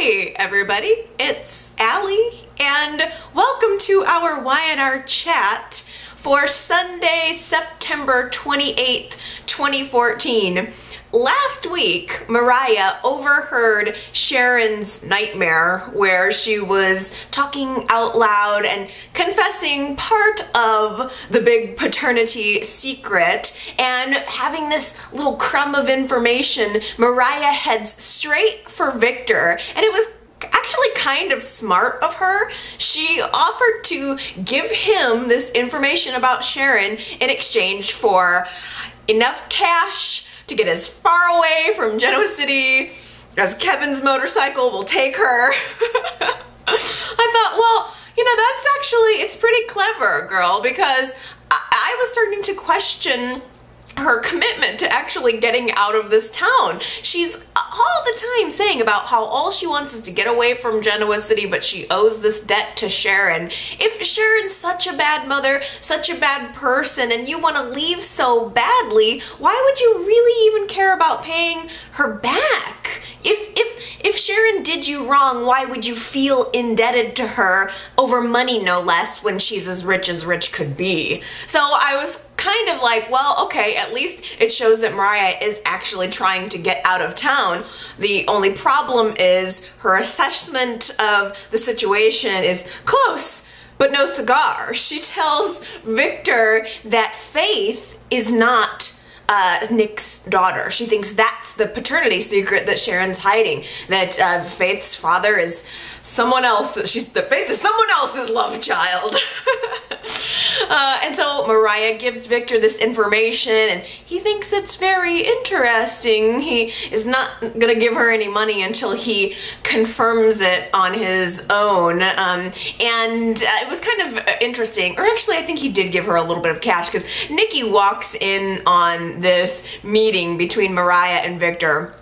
Hey everybody, it's Allie and welcome to our Y&R chat for Sunday, September 28th, 2014. Last week, Mariah overheard Sharon's nightmare where she was talking out loud and confessing part of the big paternity secret, and having this little crumb of information, Mariah heads straight for Victor, and it was actually kind of smart of her. She offered to give him this information about Sharon in exchange for enough cash to get as far away from Genoa City as Kevin's motorcycle will take her. I thought, well, you know, that's actually, it's pretty clever, girl, because I was starting to question her commitment to actually getting out of this town. She's all the time saying about how all she wants is to get away from Genoa City, but she owes this debt to Sharon. If Sharon's such a bad mother, such a bad person, and you want to leave so badly, why would you really even care about paying her back? If Sharon did you wrong, why would you feel indebted to her over money, no less, when she's as rich could be? So I was kind of like, well, okay, at least it shows that Mariah is actually trying to get out of town. The only problem is her assessment of the situation is close, but no cigar. She tells Victor that Faith is not Nick's daughter. She thinks that's the paternity secret that Sharon's hiding, that Faith's father is someone else, that Faith is someone else's love child. And so Mariah gives Victor this information, and he thinks it's very interesting. He is not gonna give her any money until he confirms it on his own. And it was kind of interesting, or actually I think he did give her a little bit of cash, because Nikki walks in on this meeting between Mariah and Victor.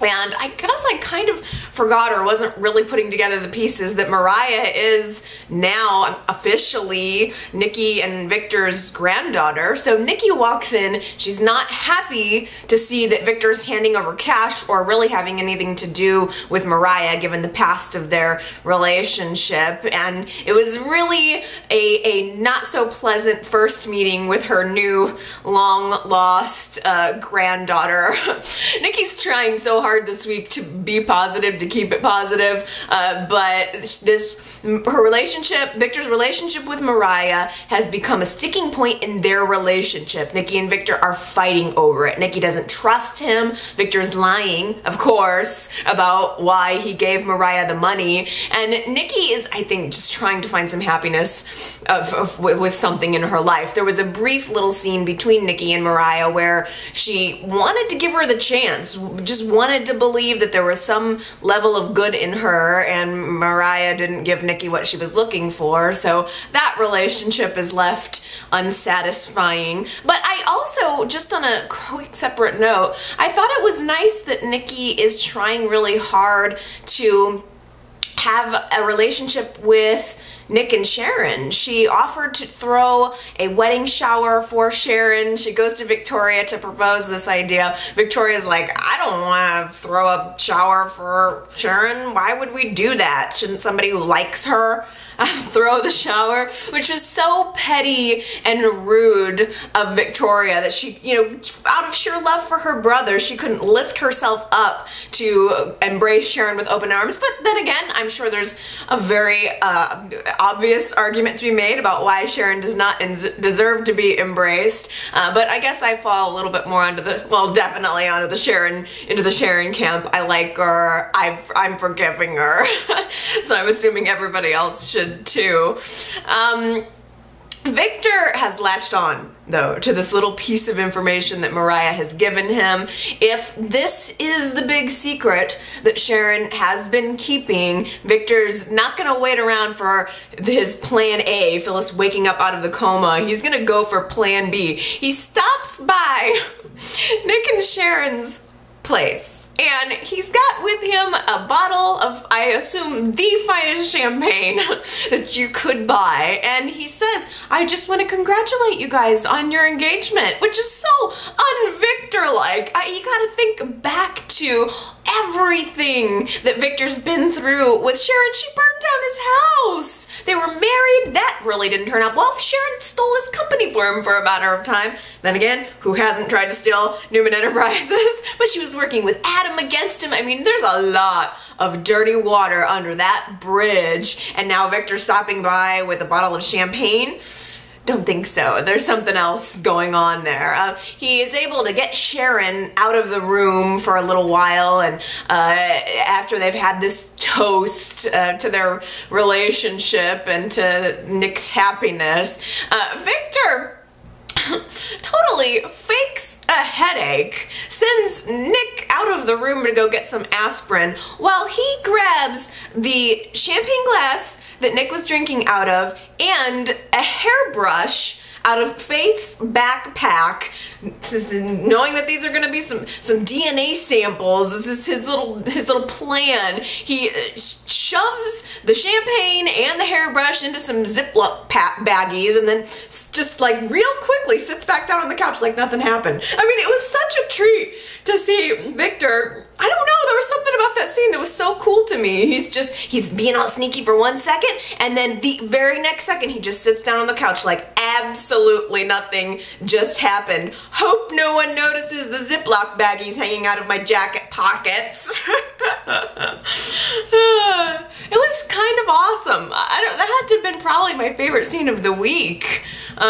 And I guess I kind of forgot, or wasn't really putting together the pieces, that Mariah is now officially Nikki and Victor's granddaughter. So Nikki walks in, she's not happy to see that Victor's handing over cash or really having anything to do with Mariah, given the past of their relationship. And it was really a not so pleasant first meeting with her new long lost granddaughter. Nikki's trying so hard this week to be positive, to keep it positive, but her relationship, Victor's relationship with Mariah, has become a sticking point in their relationship. Nikki and Victor are fighting over it. Nikki doesn't trust him. Victor's lying, of course, about why he gave Mariah the money, and Nikki is, I think, just trying to find some happiness with something in her life. There was a brief little scene between Nikki and Mariah where she wanted to give her the chance, just wanted to believe that there was some level of good in her, and Mariah didn't give Nikki what she was looking for, so that relationship is left unsatisfying. But I also, just on a quick separate note, I thought it was nice that Nikki is trying really hard to have a relationship with Nick and Sharon. She offered to throw a wedding shower for Sharon. She goes to Victoria to propose this idea. Victoria's like, I don't want to throw a shower for Sharon. Why would we do that? Shouldn't somebody who likes her throw the shower? Which was so petty and rude of Victoria that she, you know, out of sheer love for her brother, she couldn't lift herself up to embrace Sharon with open arms. But then again, I'm sure there's a very obvious argument to be made about why Sharon does not deserve to be embraced. But I guess I fall a little bit more onto the, well, definitely onto the Sharon, into the Sharon camp. I like her. I'm forgiving her. So I'm assuming everybody else should too. Victor has latched on, though, to this little piece of information that Mariah has given him. If this is the big secret that Sharon has been keeping, Victor's not gonna wait around for his plan A, Phyllis waking up out of the coma. He's gonna go for plan B. He stops by Nick and Sharon's place, and he's got with him a bottle of, I assume, the finest champagne that you could buy. And he says, I just want to congratulate you guys on your engagement, which is so un-Victor-like. You gotta think back to everything that Victor's been through with Sharon. She burned down his house. They were married. That really didn't turn out well. Sharon stole his company for him for a matter of time. Then again, who hasn't tried to steal Newman Enterprises? But she was working with Adam against him. I mean, there's a lot of dirty water under that bridge. And now Victor's stopping by with a bottle of champagne. Don't think so. There's something else going on there. He is able to get Sharon out of the room for a little while, and after they've had this toast to their relationship and to Nick's happiness, Victor totally fakes a headache, sends Nick out of the room to go get some aspirin while he grabs the champagne glass that Nick was drinking out of and a hairbrush out of Faith's backpack, knowing that these are going to be some DNA samples. This is his little plan. He shoves the champagne and the hairbrush into some Ziploc baggies and then just like real quickly sits back down on the couch like nothing happened. I mean, it was such a treat to see Victor. I don't know, there was something about that scene that was so cool to me. He's being all sneaky for 1 second, and then the very next second he just sits down on the couch like absolutely nothing just happened. Hope no one notices the Ziploc baggies hanging out of my jacket pockets. It was kind of awesome. That had to have been probably my favorite scene of the week.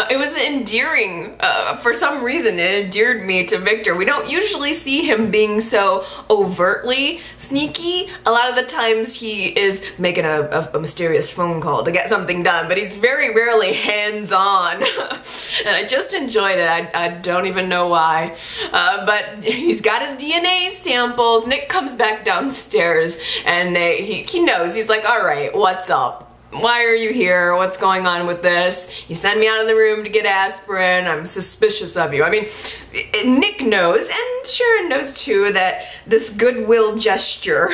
It was endearing. For some reason, it endeared me to Victor. We don't usually see him being so overtly sneaky. A lot of the times he is making a mysterious phone call to get something done, but he's very rarely hands-on. And I just enjoyed it. I don't even know why. But he's got his DNA samples. Nick comes back downstairs and he knows. He's like, all right, what's up? Why are you here? What's going on with this? You sent me out of the room to get aspirin. I'm suspicious of you. I mean, Nick knows, and Sharon knows too, that this goodwill gesture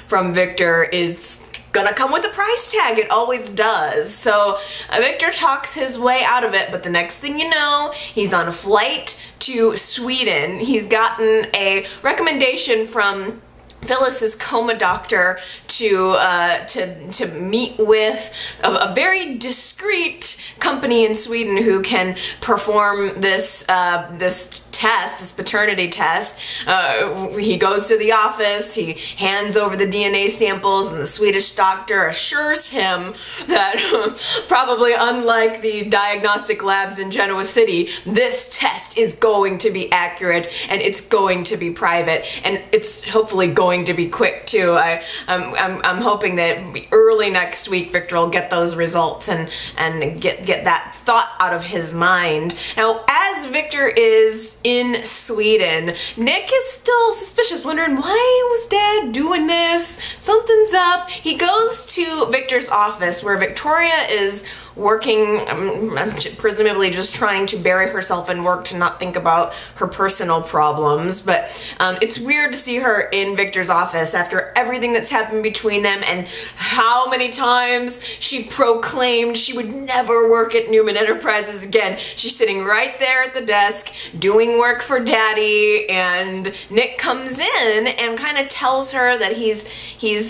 from Victor is gonna come with a price tag. It always does. So Victor talks his way out of it, but the next thing you know, he's on a flight to Sweden. He's gotten a recommendation from Phyllis's coma doctor to meet with a very discreet company in Sweden who can perform this this paternity test. He goes to the office, he hands over the DNA samples, and the Swedish doctor assures him that probably unlike the diagnostic labs in Genoa City, this test is going to be accurate and it's going to be private, and it's hopefully going to be quick too. I'm hoping that early next week Victor will get those results and get that thought out of his mind. Now, as Victor is in Sweden, Nick is still suspicious, wondering why was Dad doing this? Something's up. He goes to Victor's office where Victoria is working, presumably just trying to bury herself in work to not think about her personal problems, but it's weird to see her in Victor's office after everything that's happened between them and how many times she proclaimed she would never work at Newman Enterprises again. She's sitting right there at the desk doing work for Daddy, and Nick comes in and kind of tells her that he's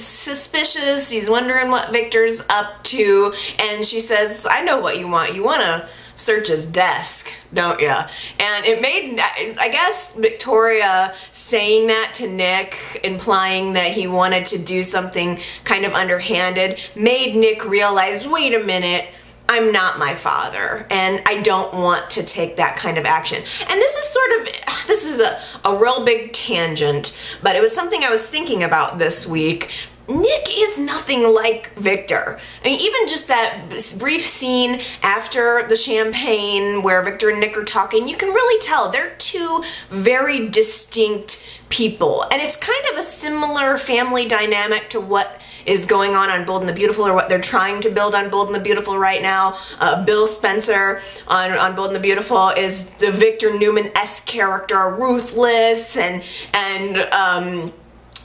suspicious, he's wondering what Victor's up to, and she says, I know what you want. You want to search his desk, don't you? And it made, I guess, Victoria saying that to Nick, implying that he wanted to do something kind of underhanded, made Nick realize, wait a minute, I'm not my father, and I don't want to take that kind of action. And this is a real big tangent, but it was something I was thinking about this week. Nick is nothing like Victor. I mean, even just that brief scene after the champagne where Victor and Nick are talking, you can really tell they're two very distinct people. And it's kind of a similar family dynamic to what is going on Bold and the Beautiful, or what they're trying to build on Bold and the Beautiful right now. Bill Spencer on Bold and the Beautiful is the Victor Newman-esque character, ruthless and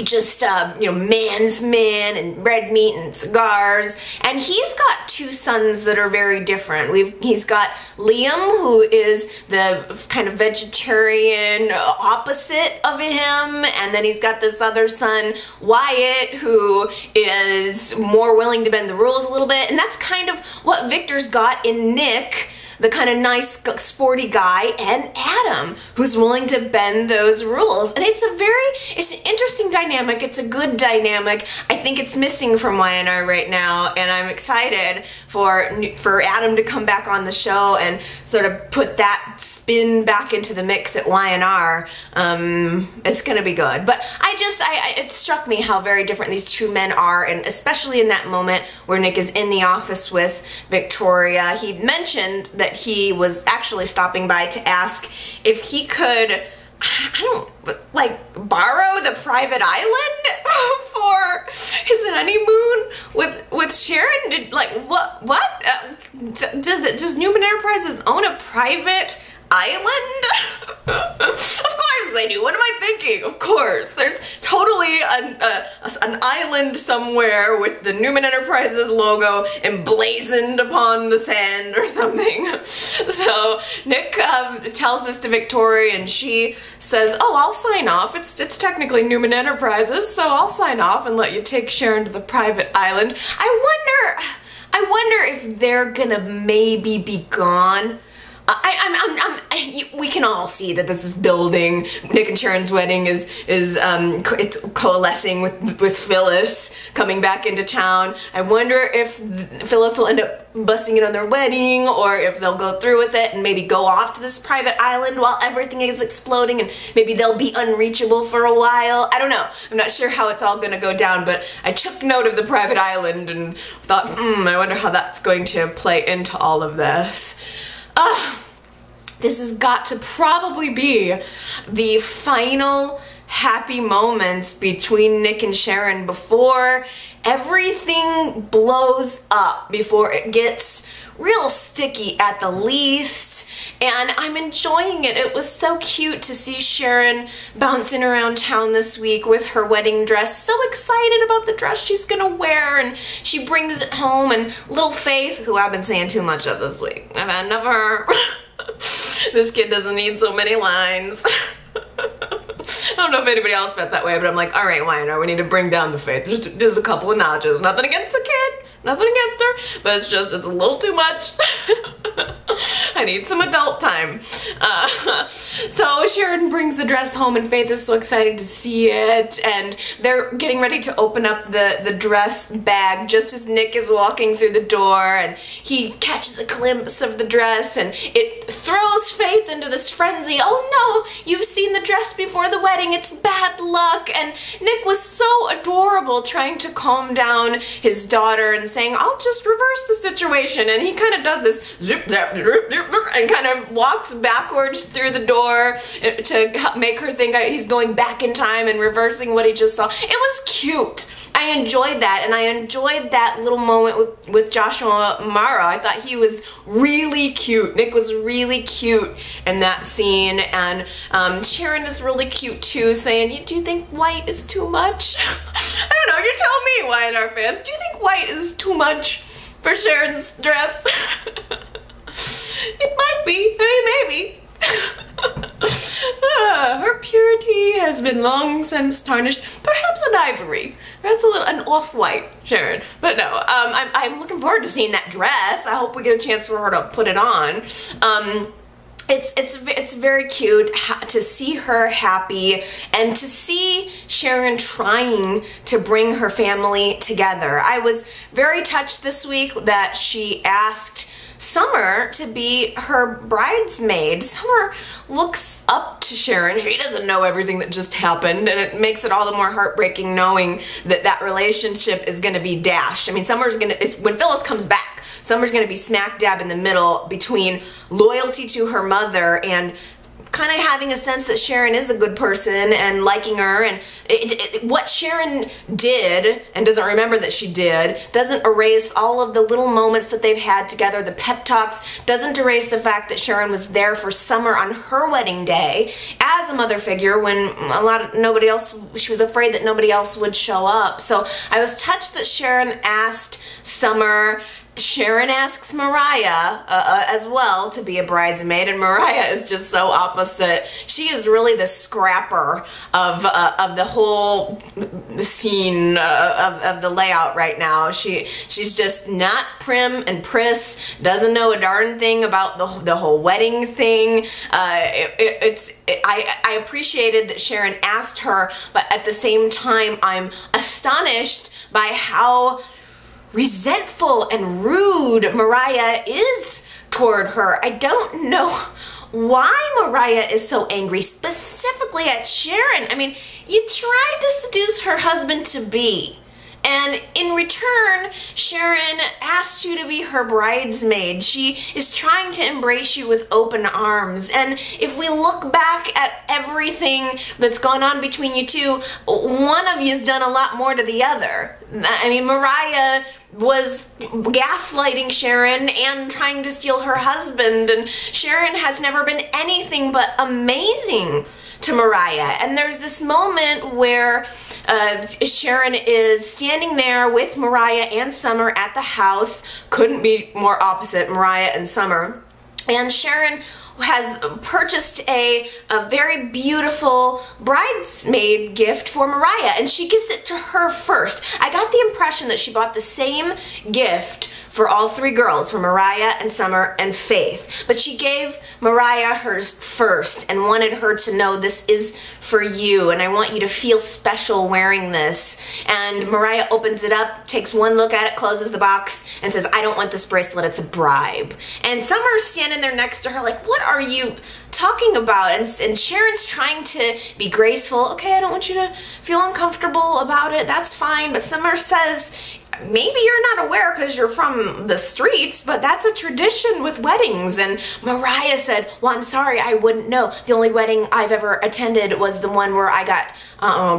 just you know, man's man and red meat and cigars, and he's got two sons that are very different. He's got Liam, who is the kind of vegetarian opposite of him, and then he's got this other son, Wyatt, who is more willing to bend the rules a little bit, and that's kind of what Victor's got in Nick, the kind of nice, sporty guy, and Adam, who's willing to bend those rules. And it's an interesting dynamic. It's a good dynamic. I think it's missing from Y&R right now, and I'm excited for Adam to come back on the show and sort of put that spin back into the mix at Y&R. It's gonna be good. But it struck me how very different these two men are, and especially in that moment where Nick is in the office with Victoria. He mentioned that he was actually stopping by to ask if he could, borrow the private island for his honeymoon with Sharon. Does Newman Enterprises own a private island? Of course they do. What am I thinking? Of course. There's totally an island somewhere with the Newman Enterprises logo emblazoned upon the sand or something. So Nick tells this to Victoria, and she says, oh, I'll sign off. It's technically Newman Enterprises, so I'll sign off and let you take Sharon to the private island. I wonder if they're gonna maybe be gone. We can all see that this is building. Nick and Sharon's wedding it's coalescing with Phyllis coming back into town. I wonder if Phyllis will end up busting it on their wedding, or if they'll go through with it and maybe go off to this private island while everything is exploding, and maybe they'll be unreachable for a while. I don't know. I'm not sure how it's all going to go down, but I took note of the private island and thought, I wonder how that's going to play into all of this. This has got to probably be the final happy moments between Nick and Sharon before everything blows up, before it gets real sticky at the least, and I'm enjoying it. It was so cute to see Sharon bouncing around town this week with her wedding dress, so excited about the dress she's gonna wear, and she brings it home, and little Faith, who I've been saying too much of this week. I've had enough of her. This kid doesn't need so many lines. I don't know if anybody else felt that way, but I'm like, all right, Y&R, we need to bring down the Faith. Just a couple of notches. Nothing against the kid. Nothing against her, but it's a little too much. I need some adult time. So Sharon brings the dress home, and Faith is so excited to see it, and they're getting ready to open up the dress bag just as Nick is walking through the door, and he catches a glimpse of the dress, and it throws Faith into this frenzy. Oh no, you've seen the dress before the wedding, it's bad luck. And Nick was so adorable, trying to calm down his daughter and saying, I'll just reverse the situation, and he kind of does this zip zap zip, zip, zip, and kind of walks backwards through the door to make her think he's going back in time and reversing what he just saw. It was cute. I enjoyed that, and I enjoyed that little moment with Joshua Mara. I thought he was really cute. Nick was really cute in that scene, and Sharon is really cute too, saying, do you think white is too much? I don't know, you tell me, Y&R fans. Do you think white is too much for Sharon's dress? It might be. I mean, maybe. Her purity has been long since tarnished. Perhaps an ivory. Perhaps an off-white Sharon. But no, I'm looking forward to seeing that dress. I hope we get a chance for her to put it on. It's very cute to see her happy, and to see Sharon trying to bring her family together. I was very touched this week that she asked Summer to be her bridesmaid. Summer looks up to Sharon. She doesn't know everything that just happened, and it makes it all the more heartbreaking knowing that that relationship is going to be dashed. I mean, when Phyllis comes back, Summer's going to be smack dab in the middle between loyalty to her mother and kind of having a sense that Sharon is a good person and liking her, and what Sharon did and doesn't remember that she did doesn't erase all of the little moments that they've had together. The pep talks doesn't erase the fact that Sharon was there for Summer on her wedding day as a mother figure when nobody else, she was afraid that nobody else would show up. So I was touched that Sharon asked Summer. Sharon asks Mariah as well to be a bridesmaid, and Mariah is just so opposite. She is really the scrapper of the whole scene of the layout right now. She's just not prim and pris, doesn't know a darn thing about the whole wedding thing. I appreciated that Sharon asked her, but at the same time I'm astonished by how resentful and rude Mariah is toward her. I don't know why Mariah is so angry, specifically at Sharon. I mean, you tried to seduce her husband-to-be, and in return, Sharon asked you to be her bridesmaid. She is trying to embrace you with open arms. And if we look back at everything that's gone on between you two, one of you has done a lot more to the other. I mean, Mariah was gaslighting Sharon and trying to steal her husband, and Sharon has never been anything but amazing to Mariah. And there's this moment where Sharon is standing there with Mariah and Summer at the house. Couldn't be more opposite, Mariah and Summer. And Sharon has purchased a very beautiful bridesmaid gift for Mariah, and she gives it to her first. I got the impression that she bought the same gift for all three girls, for Mariah and Summer and Faith. But she gave Mariah hers first and wanted her to know, this is for you and I want you to feel special wearing this. And Mariah opens it up, takes one look at it, closes the box, and says, I don't want this bracelet, it's a bribe. And Summer's standing there next to her like, what are you talking about? And Sharon's trying to be graceful. Okay, I don't want you to feel uncomfortable about it, that's fine. But Summer says, maybe you're not aware because you're from the streets, but that's a tradition with weddings. And Mariah said, well, I'm sorry, I wouldn't know. The only wedding I've ever attended was the one where I got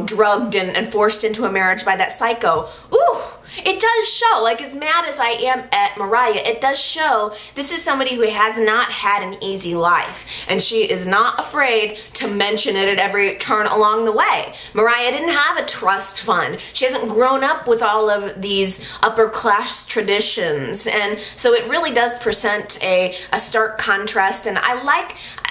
drugged and forced into a marriage by that psycho. Ooh! It does show, like as mad as I am at Mariah, it does show this is somebody who has not had an easy life. And she is not afraid to mention it at every turn along the way. Mariah didn't have a trust fund. She hasn't grown up with all of these upper class traditions. And so it really does present a stark contrast. And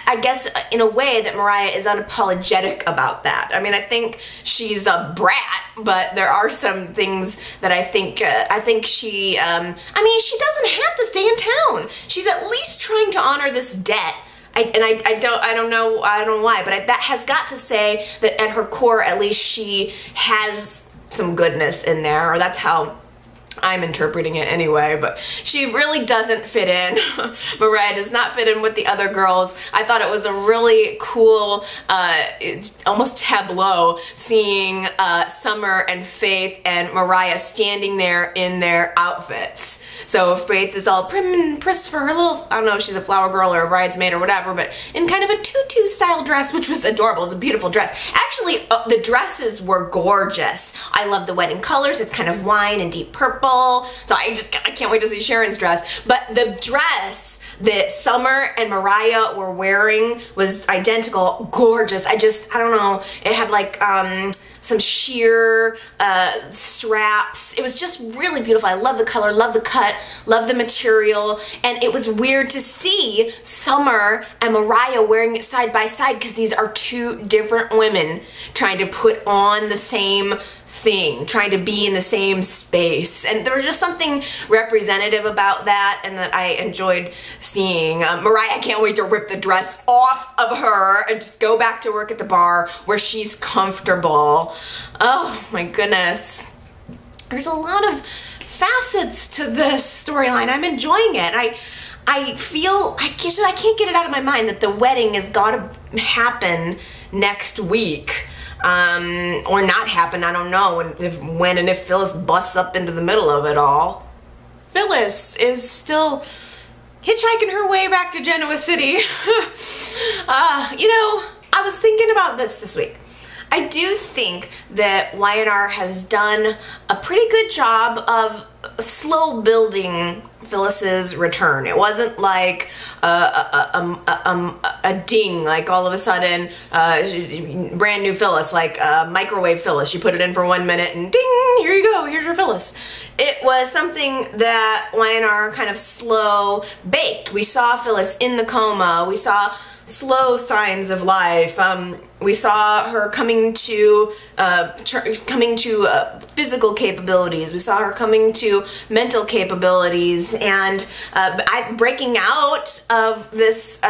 I guess in a way that Mariah is unapologetic about that. I mean, I think she's a brat, but there are some things that I think she, I mean, she doesn't have to stay in town. She's at least trying to honor this debt. I don't know why, but that has got to say that at her core, at least she has some goodness in there, or that's how I'm interpreting it anyway. But she really doesn't fit in. Mariah does not fit in with the other girls. I thought it was a really cool, almost tableau, seeing Summer and Faith and Mariah standing there in their outfits. So Faith is all prim and pris for her little, I don't know if she's a flower girl or a bridesmaid or whatever, but in kind of a tutu style dress, which was adorable. It was a beautiful dress. Actually, the dresses were gorgeous. I love the wedding colors. It's kind of wine and deep purple. So I can't wait to see Sharon's dress. But the dress that Summer and Mariah were wearing was identical, gorgeous. I don't know, it had like some sheer straps. It was just really beautiful. I love the color, love the cut, love the material, and it was weird to see Summer and Mariah wearing it side by side because these are two different women trying to put on the same thing, trying to be in the same space. And there was just something representative about that and that I enjoyed seeing. Mariah, I can't wait to rip the dress off of her and just go back to work at the bar where she's comfortable. Oh my goodness. There's a lot of facets to this storyline. I'm enjoying it. I feel, I can't get it out of my mind that the wedding has got to happen next week. Or not happen, I don't know, when and if Phyllis busts up into the middle of it all. Phyllis is still hitchhiking her way back to Genoa City. You know, I was thinking about this week. I do think that Y&R has done a pretty good job of slow building Phyllis's return. It wasn't like a ding, like all of a sudden, brand new Phyllis, like microwave Phyllis. You put it in for 1 minute and ding, here you go, here's your Phyllis. It was something that Y&R kind of slow baked. We saw Phyllis in the coma. We saw slow signs of life. We saw her coming to physical capabilities. We saw her coming to mental capabilities, and breaking out of this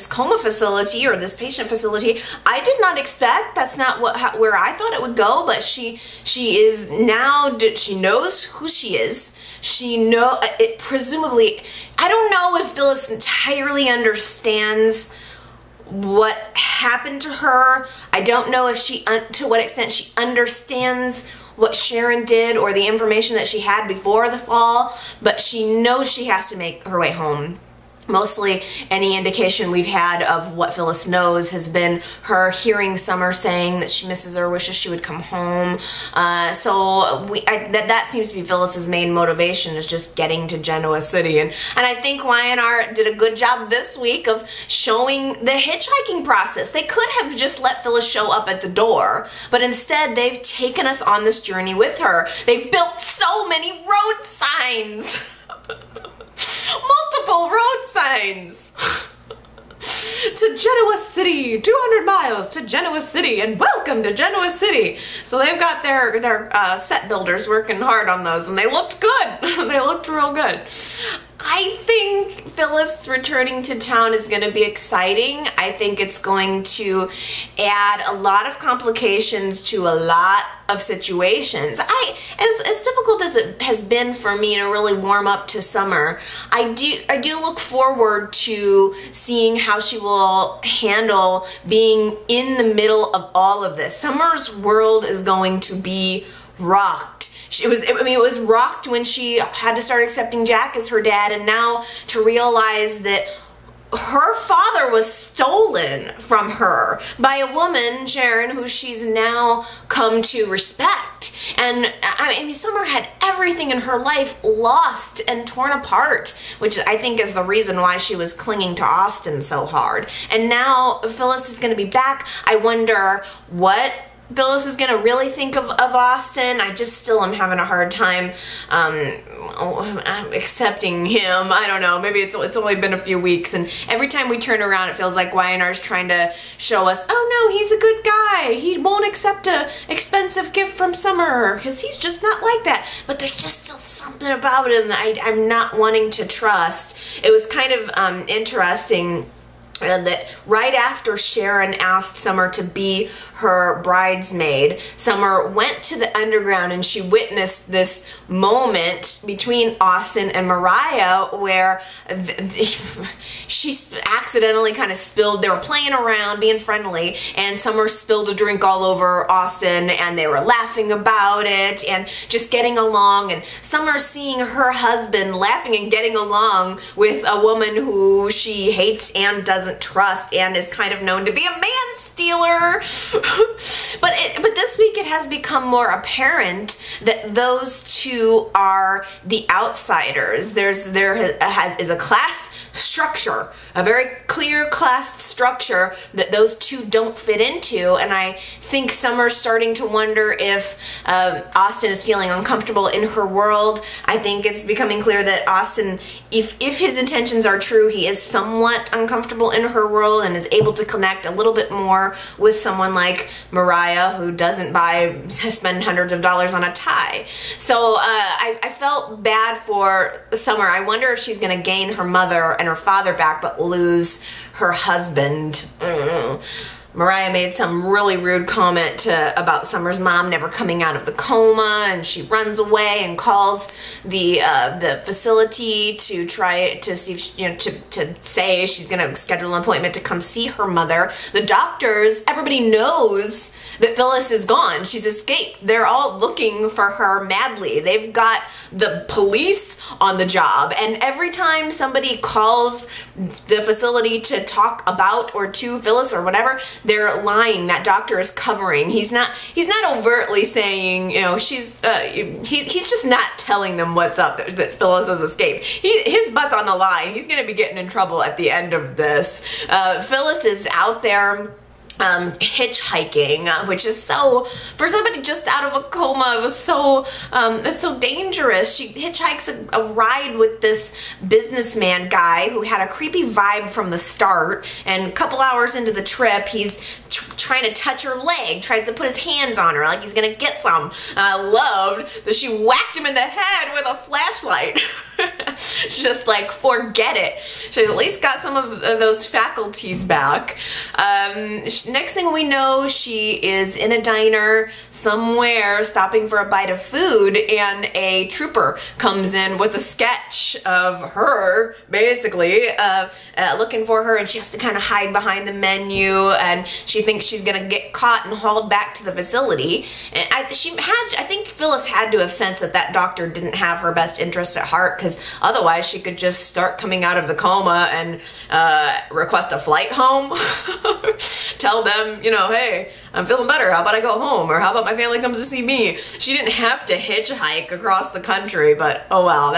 coma facility, or this patient facility. I did not expect. That's not where I thought it would go. But she is now. She knows who she is. Presumably, I don't know if Phyllis entirely understands what happened to her. I don't know if to what extent she understands what Sharon did or the information that she had before the fall, but she knows she has to make her way home. Mostly any indication we've had of what Phyllis knows has been her hearing Summer saying that she misses her, wishes she would come home. That seems to be Phyllis's main motivation, is just getting to Genoa City. And I think Y&R did a good job this week of showing the hitchhiking process. They could have just let Phyllis show up at the door, but instead they've taken us on this journey with her. They've built so many road signs. Multiple road signs to Genoa City, 200 miles to Genoa City, and welcome to Genoa City. So they've got their set builders working hard on those, and they looked good. They looked real good. I think Phyllis returning to town is going to be exciting. I think it's going to add a lot of complications to a lot of situations. As difficult as it has been for me to really warm up to Summer, I do look forward to seeing how she will handle being in the middle of all of this. Summer's world is going to be rocked. It was rocked when she had to start accepting Jack as her dad, and now to realize that her father was stolen from her by a woman, Sharon, who she's now come to respect. And I mean, Summer had everything in her life lost and torn apart, which I think is the reason why she was clinging to Austin so hard. And now Phyllis is going to be back. I wonder what Phyllis is going to really think of Austin. I just still am having a hard time accepting him. I don't know. Maybe it's only been a few weeks, and every time we turn around, it feels like Y&R is trying to show us, oh no, he's a good guy. He won't accept a expensive gift from Summer because he's just not like that. But there's just still something about him that I'm not wanting to trust. It was kind of interesting that right after Sharon asked Summer to be her bridesmaid, Summer went to the underground and she witnessed this moment between Austin and Mariah where she accidentally kind of spilled. They were playing around, being friendly, and Summer spilled a drink all over Austin, and they were laughing about it and just getting along. And Summer seeing her husband laughing and getting along with a woman who she hates and doesn't trust and is kind of known to be a man stealer. But this week it has become more apparent that those two are the outsiders. There is a class structure, a very clear class structure that those two don't fit into, and I think Summer's starting to wonder if Austin is feeling uncomfortable in her world. I think it's becoming clear that Austin, if his intentions are true, he is somewhat uncomfortable in her world and is able to connect a little bit more with someone like Mariah, who doesn't spend hundreds of dollars on a tie. So I felt bad for Summer. I wonder if she's going to gain her mother and her father back but lose her husband. I don't know. Mariah made some really rude comment about Summer's mom never coming out of the coma, and she runs away and calls the facility to try to see if to say she's going to schedule an appointment to come see her mother. The doctors, everybody knows that Phyllis is gone. She's escaped. They're all looking for her madly. They've got the police on the job, and every time somebody calls the facility to talk about or to Phyllis or whatever, they're lying. That doctor is covering. He's not overtly saying, you know, he's just not telling them what's up, that Phyllis has escaped. His butt's on the line. He's gonna be getting in trouble at the end of this. Phyllis is out there hitchhiking, which is so, for somebody just out of a coma, it was so, it's so dangerous. She hitchhikes a ride with this businessman guy who had a creepy vibe from the start, and a couple hours into the trip, he's trying to touch her leg, tries to put his hands on her like he's gonna get some. I loved that she whacked him in the head with a flashlight. She's just like, forget it. She's at least got some of those faculties back. Next thing we know, she is in a diner somewhere stopping for a bite of food, and a trooper comes in with a sketch of her, basically, looking for her, and she has to kind of hide behind the menu, and she thinks she's gonna get caught and hauled back to the facility. And I think Phyllis had to have sensed that doctor didn't have her best interests at heart, because otherwise she could just start coming out of the coma and request a flight home. Tell them, you know, hey, I'm feeling better, how about I go home, or how about my family comes to see me. She didn't have to hitchhike across the country, but oh well,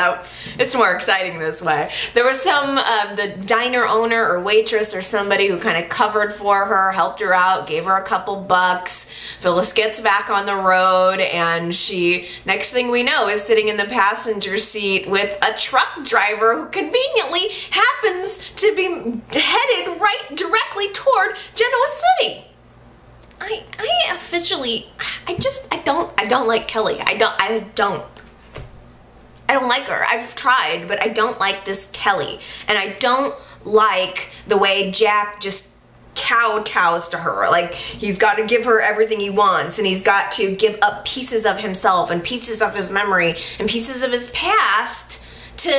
it's more exciting this way. There was some, the diner owner or waitress or somebody who kind of covered for her, helped her out, gave her a couple bucks. Phyllis gets back on the road, and she, next thing we know, is sitting in the passenger seat with a truck driver who conveniently happens to be headed right directly toward Genoa City. I don't like Kelly. I don't like her. I've tried, but I don't like this Kelly. And I don't like the way Jack just kowtows to her. Like, he's got to give her everything he wants, and he's got to give up pieces of himself and pieces of his memory and pieces of his past to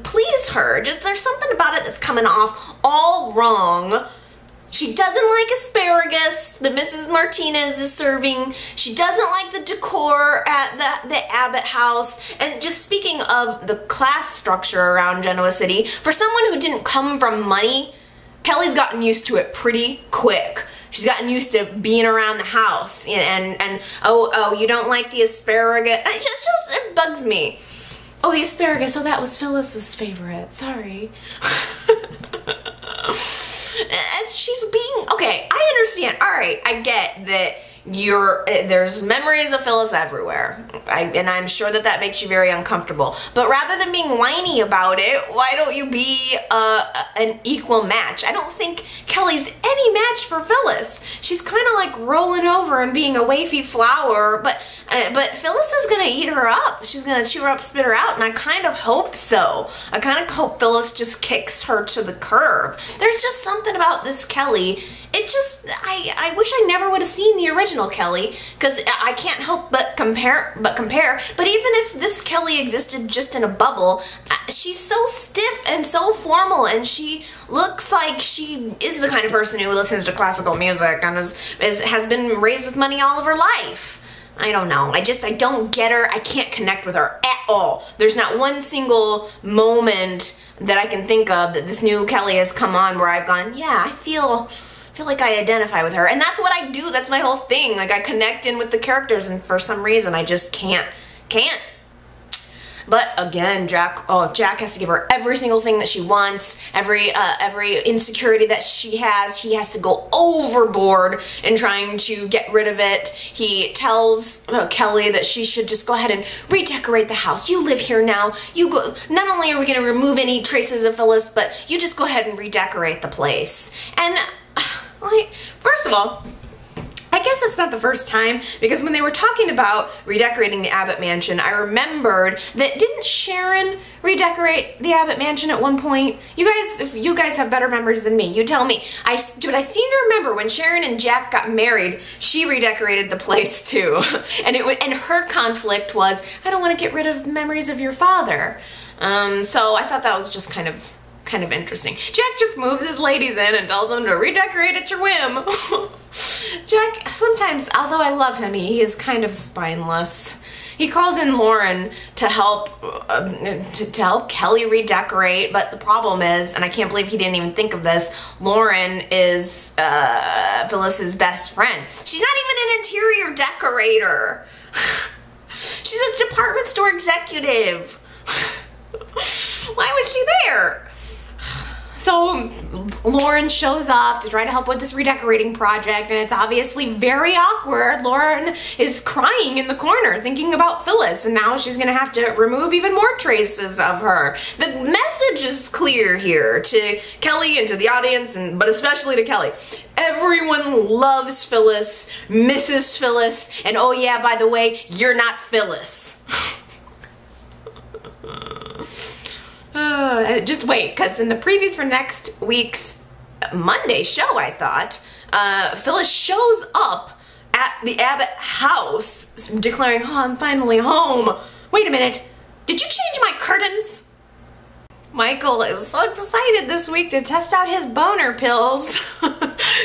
please her. Just, there's something about it that's coming off all wrong. She doesn't like asparagus that Mrs. Martinez is serving. She doesn't like the decor at the Abbott house. And just speaking of the class structure around Genoa City, for someone who didn't come from money, Kelly's gotten used to it pretty quick. She's gotten used to being around the house, and oh, you don't like the asparagus? It bugs me. Oh, the asparagus. Oh, that was Phyllis's favorite. Sorry. She's being, okay, I understand. All right, I get that there's memories of Phyllis everywhere, and I'm sure that makes you very uncomfortable. But rather than being whiny about it, why don't you be an equal match? I don't think Kelly's any match for Phyllis. She's kind of like rolling over and being a wafy flower, but Phyllis is gonna eat her up. She's gonna chew her up, spit her out, and I kind of hope so. I kind of hope Phyllis just kicks her to the curb. There's just something about this Kelly. It just, I wish I never would have seen the original Kelly, because I can't help but compare. But even if this Kelly existed just in a bubble, she's so stiff and so formal, and she looks like she is the kind of person who listens to classical music and has been raised with money all of her life. I don't know. I don't get her. I can't connect with her at all. There's not one single moment that I can think of that this new Kelly has come on where I've gone, yeah, I feel like I identify with her. And that's what I do. That's my whole thing. Like, I connect in with the characters, and for some reason I just can't. But again, Jack has to give her every single thing that she wants, every insecurity that she has. He has to go overboard in trying to get rid of it. He tells Kelly that she should just go ahead and redecorate the house. You live here now. You go. Not only are we going to remove any traces of Phyllis, but you just go ahead and redecorate the place. And first of all, I guess it's not the first time, because when they were talking about redecorating the Abbott mansion, I remembered that, didn't Sharon redecorate the Abbott mansion at one point? You guys, if you guys have better memories than me, you tell me. But I seem to remember when Sharon and Jack got married, she redecorated the place too. And her conflict was, I don't want to get rid of memories of your father. So I thought that was just kind of interesting. Jack just moves his ladies in and tells them to redecorate at your whim. Jack, sometimes, although I love him, he is kind of spineless. He calls in Lauren to help Kelly redecorate, but the problem is, and I can't believe he didn't even think of this, Lauren is Phyllis's best friend. She's not even an interior decorator. She's a department store executive. Why was she there? So Lauren shows up to try to help with this redecorating project, and it's obviously very awkward. Lauren is crying in the corner thinking about Phyllis, and now she's gonna have to remove even more traces of her. The message is clear here to Kelly and to the audience, but especially to Kelly. Everyone loves Phyllis, misses Phyllis, and oh yeah, by the way, you're not Phyllis. Just wait, because in the previews for next week's Monday show, I thought, Phyllis shows up at the Abbott house declaring, oh, I'm finally home. Wait a minute, did you change my curtains? Michael is so excited this week to test out his boner pills.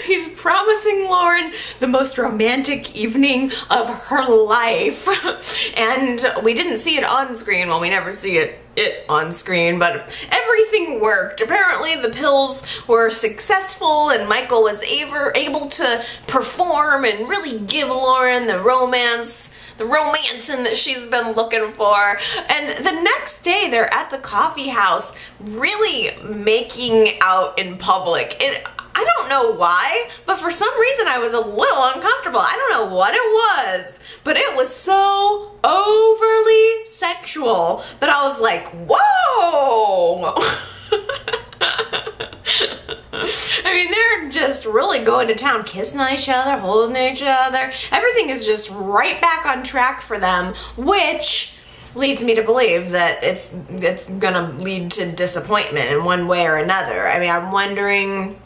He's promising Lauren the most romantic evening of her life. And we didn't see it on screen. Well, we never see it on screen, but everything worked. Apparently the pills were successful and Michael was able to perform and really give Lauren the romancing that she's been looking for. And the next day they're at the coffee house really making out in public. I don't know why, but for some reason I was a little uncomfortable. I don't know what it was, but it was so overly sexual that I was like, whoa! I mean, they're just really going to town, kissing on each other, holding each other. Everything is just right back on track for them, which leads me to believe that it's gonna lead to disappointment in one way or another. I mean, I'm wondering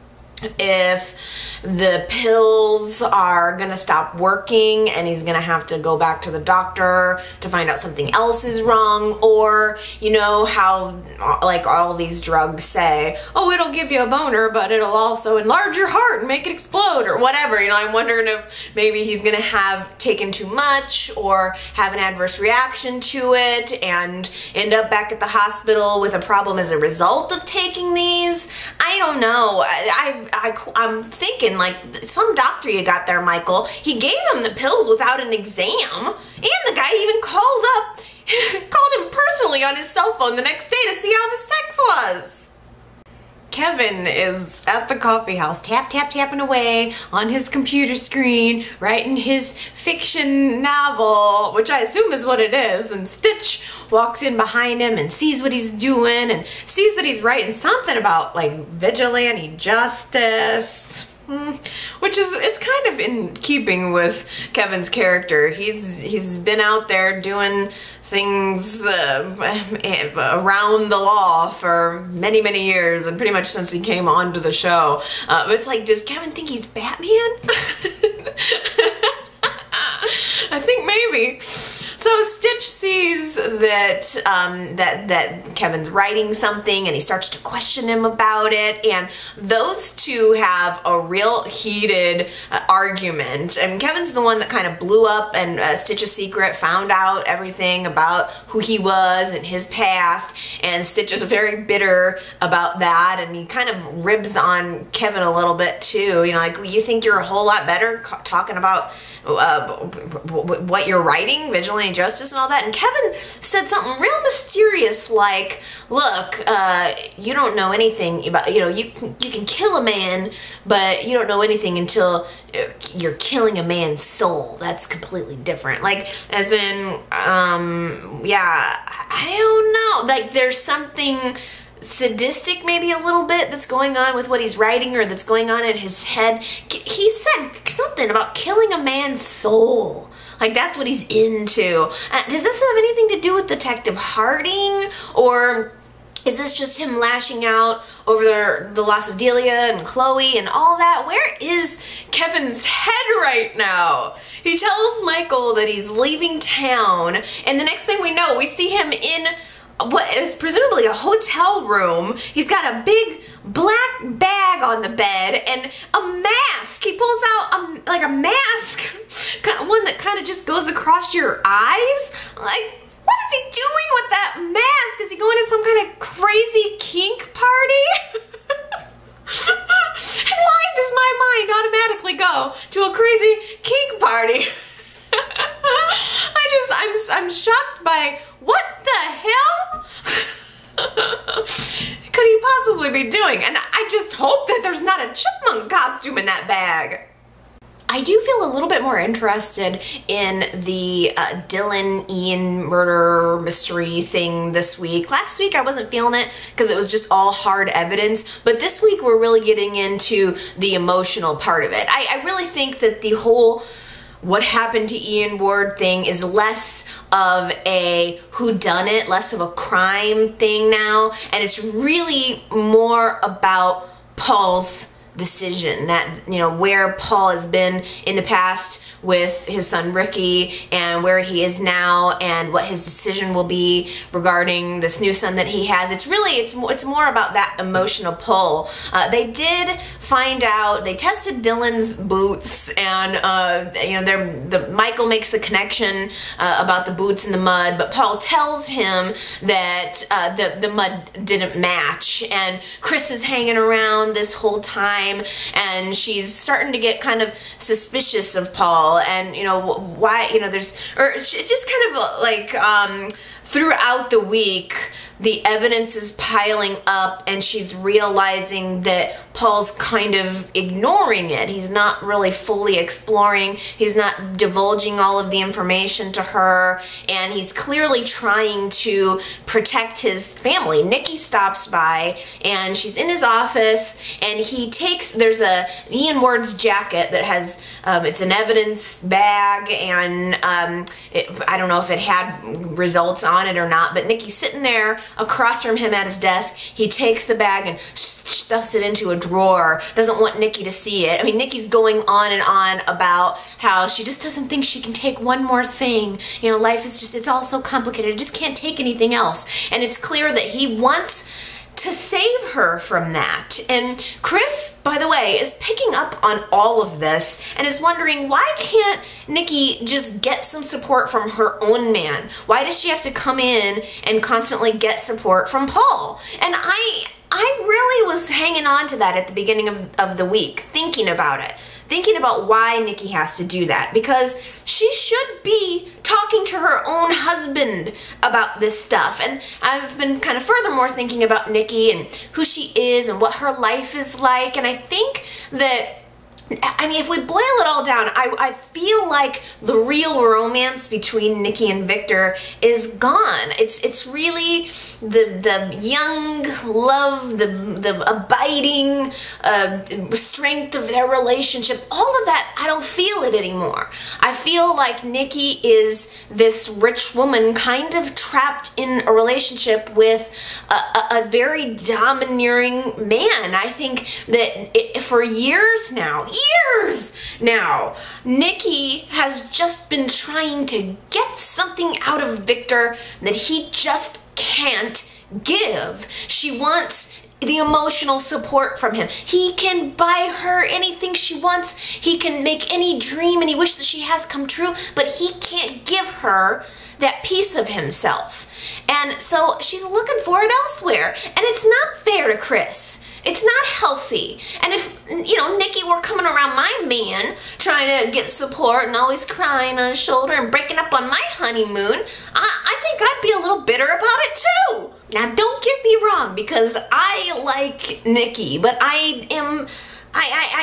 if the pills are gonna stop working and he's gonna have to go back to the doctor to find out something else is wrong, or you know how like all these drugs say, oh, it'll give you a boner but it'll also enlarge your heart and make it explode or whatever. You know, I'm wondering if maybe he's gonna have taken too much or have an adverse reaction to it and end up back at the hospital with a problem as a result of taking these. I don't know. I'm thinking, like, some doctor you got there, Michael, he gave him the pills without an exam, and the guy even called him personally on his cell phone the next day to see how the sex was. Kevin is at the coffee house, tapping away on his computer screen, writing his fiction novel, which I assume is what it is, and Stitch walks in behind him and sees what he's doing and sees that he's writing something about, like, vigilante justice. Which is, it's kind of in keeping with Kevin's character. He's been out there doing things around the law for many years, and pretty much since he came onto the show. But it's like, does Kevin think he's Batman? I think maybe. So Stitch sees that that Kevin's writing something, and he starts to question him about it, and those two have a real heated argument. And Kevin's the one that kind of blew up and Stitch's secret, found out everything about who he was and his past, and Stitch is very bitter about that, and he kind of ribs on Kevin a little bit too. You know, like, you think you're a whole lot better talking about what you're writing, vigilante justice and all that. And Kevin said something real mysterious like, look, you don't know anything about, you know, you can kill a man, but you don't know anything until you're killing a man's soul. That's completely different. Like, as in, yeah, I don't know, like, there's something sadistic maybe a little bit that's going on with what he's writing, or that's going on in his head. He said something about killing a man's soul. Like, that's what he's into. Does this have anything to do with Detective Harding, or is this just him lashing out over the loss of Delia and Chloe and all that? Where is Kevin's head right now? He tells Michael that he's leaving town, and the next thing we know, we see him in what is presumably a hotel room. He's got a big black bag on the bed and a mask. He pulls out like a mask, one that kind of just goes across your eyes. Like, what is he doing with that mask? Is he going to some kind of crazy kink party? And why does my mind automatically go to a crazy kink party? I'm shocked by what the hell could he possibly be doing? And I just hope that there's not a chipmunk costume in that bag. I do feel a little bit more interested in the Dylan Ian murder mystery thing this week. Last week I wasn't feeling it because it was just all hard evidence, but this week we're really getting into the emotional part of it. I really think that the whole what happened to Ian Ward thing is less of a whodunit, less of a crime thing now, and it's really more about Paul's decision, that, you know, where Paul has been in the past with his son Ricky and where he is now and what his decision will be regarding this new son that he has. It's really, it's more about that emotional pull. They did find out, they tested Dylan's boots, and you know, Michael makes the connection about the boots in the mud, but Paul tells him that the mud didn't match, and Chris is hanging around this whole time, and she's starting to get kind of suspicious of Paul. And, you know, why, you know, just kind of like throughout the week, the evidence is piling up, and she's realizing that Paul's kind of ignoring it. He's not really fully exploring. He's not divulging all of the information to her, and he's clearly trying to protect his family. Nikki stops by, and she's in his office, and he takes, there's a Ian Ward's jacket that has, it's an evidence bag, and I don't know if it had results on it or not, but Nikki's sitting there across from him at his desk. He takes the bag and stuffs it into a drawer, doesn't want Nikki to see it. I mean, Nikki's going on and on about how she just doesn't think she can take one more thing. You know, life is just, it's all so complicated. I just can't take anything else. And it's clear that he wants to save her from that. And Chris, by the way, is picking up on all of this and is wondering, why can't Nikki just get some support from her own man? Why does she have to come in and constantly get support from Paul? And I really was hanging on to that at the beginning of the week, thinking about it. Thinking about why Nikki has to do that, because she should be talking to her own husband about this stuff. And I've been kind of furthermore thinking about Nikki and who she is and what her life is like, and I think that, I mean, if we boil it all down, I feel like the real romance between Nikki and Victor is gone. It's really the young love, the abiding strength of their relationship. All of that, I don't feel it anymore. I feel like Nikki is this rich woman kind of trapped in a relationship with a very domineering man. I think that for years now, Nikki has just been trying to get something out of Victor that he just can't give. She wants the emotional support from him. He can buy her anything she wants. He can make any dream, any wish that she has come true, but he can't give her that piece of himself. And so she's looking for it elsewhere. And it's not fair to Chris. It's not healthy. And if, you know, Nikki were coming around my man trying to get support and always crying on his shoulder and breaking up on my honeymoon, I think I'd be a little bitter about it too. Now, don't get me wrong, because I like Nikki, but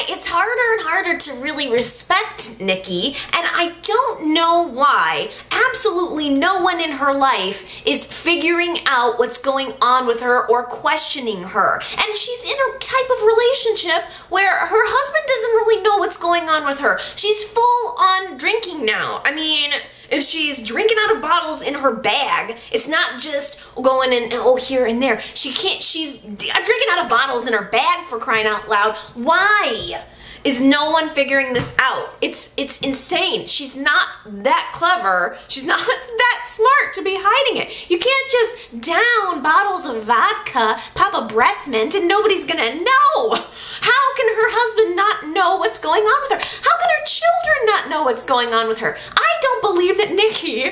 it's harder and harder to really respect Nikki, and I don't know why absolutely no one in her life is figuring out what's going on with her or questioning her. And she's in a type of relationship where her husband doesn't really know what's going on with her. She's full on drinking now. I mean, if she's drinking out of bottles in her bag, it's not just going in, oh, here and there. She's drinking out of bottles in her bag, for crying out loud. Why? Is no one figuring this out? It's insane. She's not that clever. She's not that smart to be hiding it. You can't just down bottles of vodka, pop a breath mint, and nobody's gonna know. How can her husband not know what's going on with her? How can her children not know what's going on with her? I don't believe that Nikki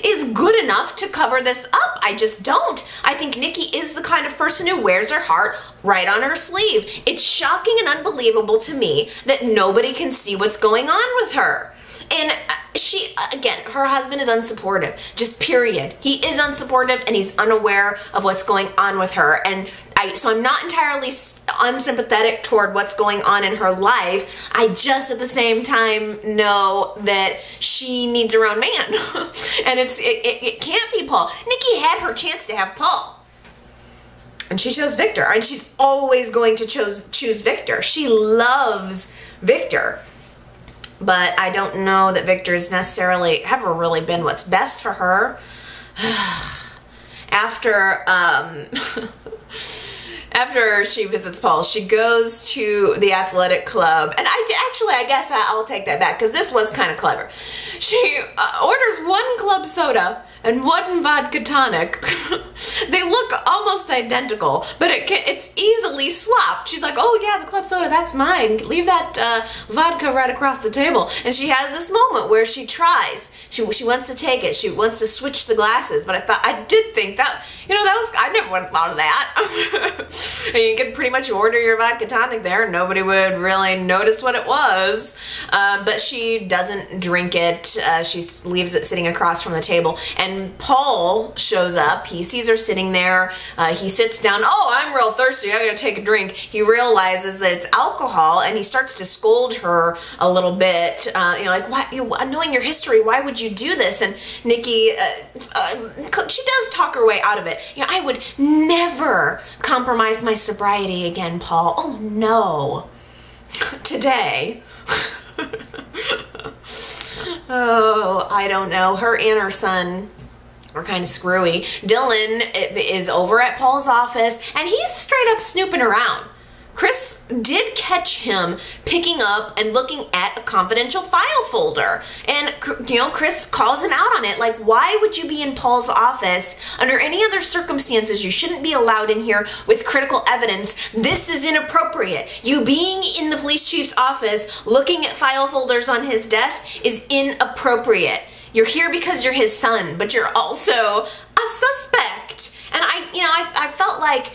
is good enough to cover this up. I just don't. I think Nikki is the kind of person who wears her heart right on her sleeve. It's shocking and unbelievable to me that nobody can see what's going on with her. And she, again, her husband is unsupportive, just period. He is unsupportive and he's unaware of what's going on with her. And so I'm not entirely unsympathetic toward what's going on in her life. I just at the same time know that she needs her own man. And it can't be Paul. Nikki had her chance to have Paul. And she chose Victor. And she's always going to choose Victor. She loves Victor. But I don't know that Victor's necessarily ever really been what's best for her. After she visits Paul, she goes to the athletic club. And I guess I'll take that back because this was kind of clever. She orders 1 club soda and 1 vodka tonic. They look almost identical, but it's easily swapped. She's like, oh yeah, the club soda, that's mine. Leave that vodka right across the table. And she has this moment where she tries. She wants to take it. She wants to switch the glasses, but I did think that, I never would have thought of that. And you could pretty much order your vodka tonic there. Nobody would really notice what it was. But she doesn't drink it. She leaves it sitting across from the table. And Paul shows up. He sees her sitting there. He sits down. Oh, I'm real thirsty. I gotta take a drink. He realizes that it's alcohol and he starts to scold her a little bit. Like, what, knowing your history, why would you do this? And Nikki, she does talk her way out of it. I would never compromise my sobriety again, Paul. Oh no. Today. Oh, I don't know. Her and her son are kind of screwy. Dylan is over at Paul's office and he's straight up snooping around. Chris did catch him picking up and looking at a confidential file folder. And, Chris calls him out on it. Like, why would you be in Paul's office? Under any other circumstances, you shouldn't be allowed in here with critical evidence. This is inappropriate. You being in the police chief's office looking at file folders on his desk is inappropriate. You're here because you're his son, but you're also a suspect. And I felt like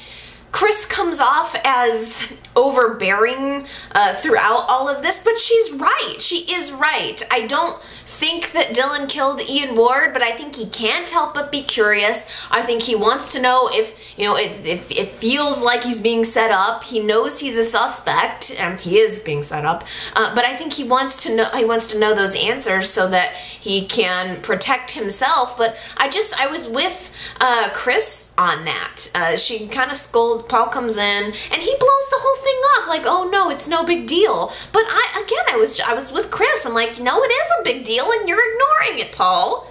Chris comes off as overbearing throughout all of this, but she's right. She is right. I don't think that Dylan killed Ian Ward, but I think he can't help but be curious. I think he wants to know if it feels like he's being set up. He knows he's a suspect, and he is being set up. But I think he wants to know. He wants to know those answers so that he can protect himself. But I was with Chris on that. She kind of scolded. Paul comes in and he blows the whole thing off like, oh no, it's no big deal. But I was with Chris. I'm like, no, it is a big deal and you're ignoring it, Paul.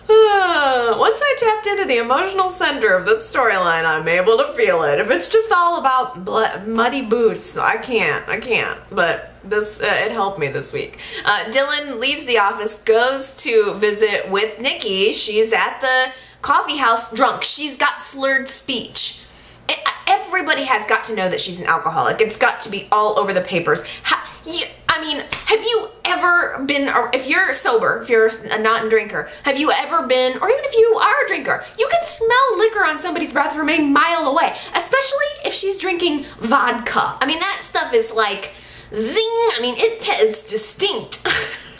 Once I tapped into the emotional center of this storyline, I'm able to feel it. If it's just all about muddy boots, I can't. But this it helped me this week. Dylan leaves the office, goes to visit with Nikki. She's at the coffee house drunk. She's got slurred speech. Everybody has got to know that she's an alcoholic. It's got to be all over the papers. Have you ever been, or if you're sober, if you're a non-drinker, have you ever been, or even if you are a drinker, you can smell liquor on somebody's breath from a mile away, especially if she's drinking vodka. That stuff is like zing. It is distinct.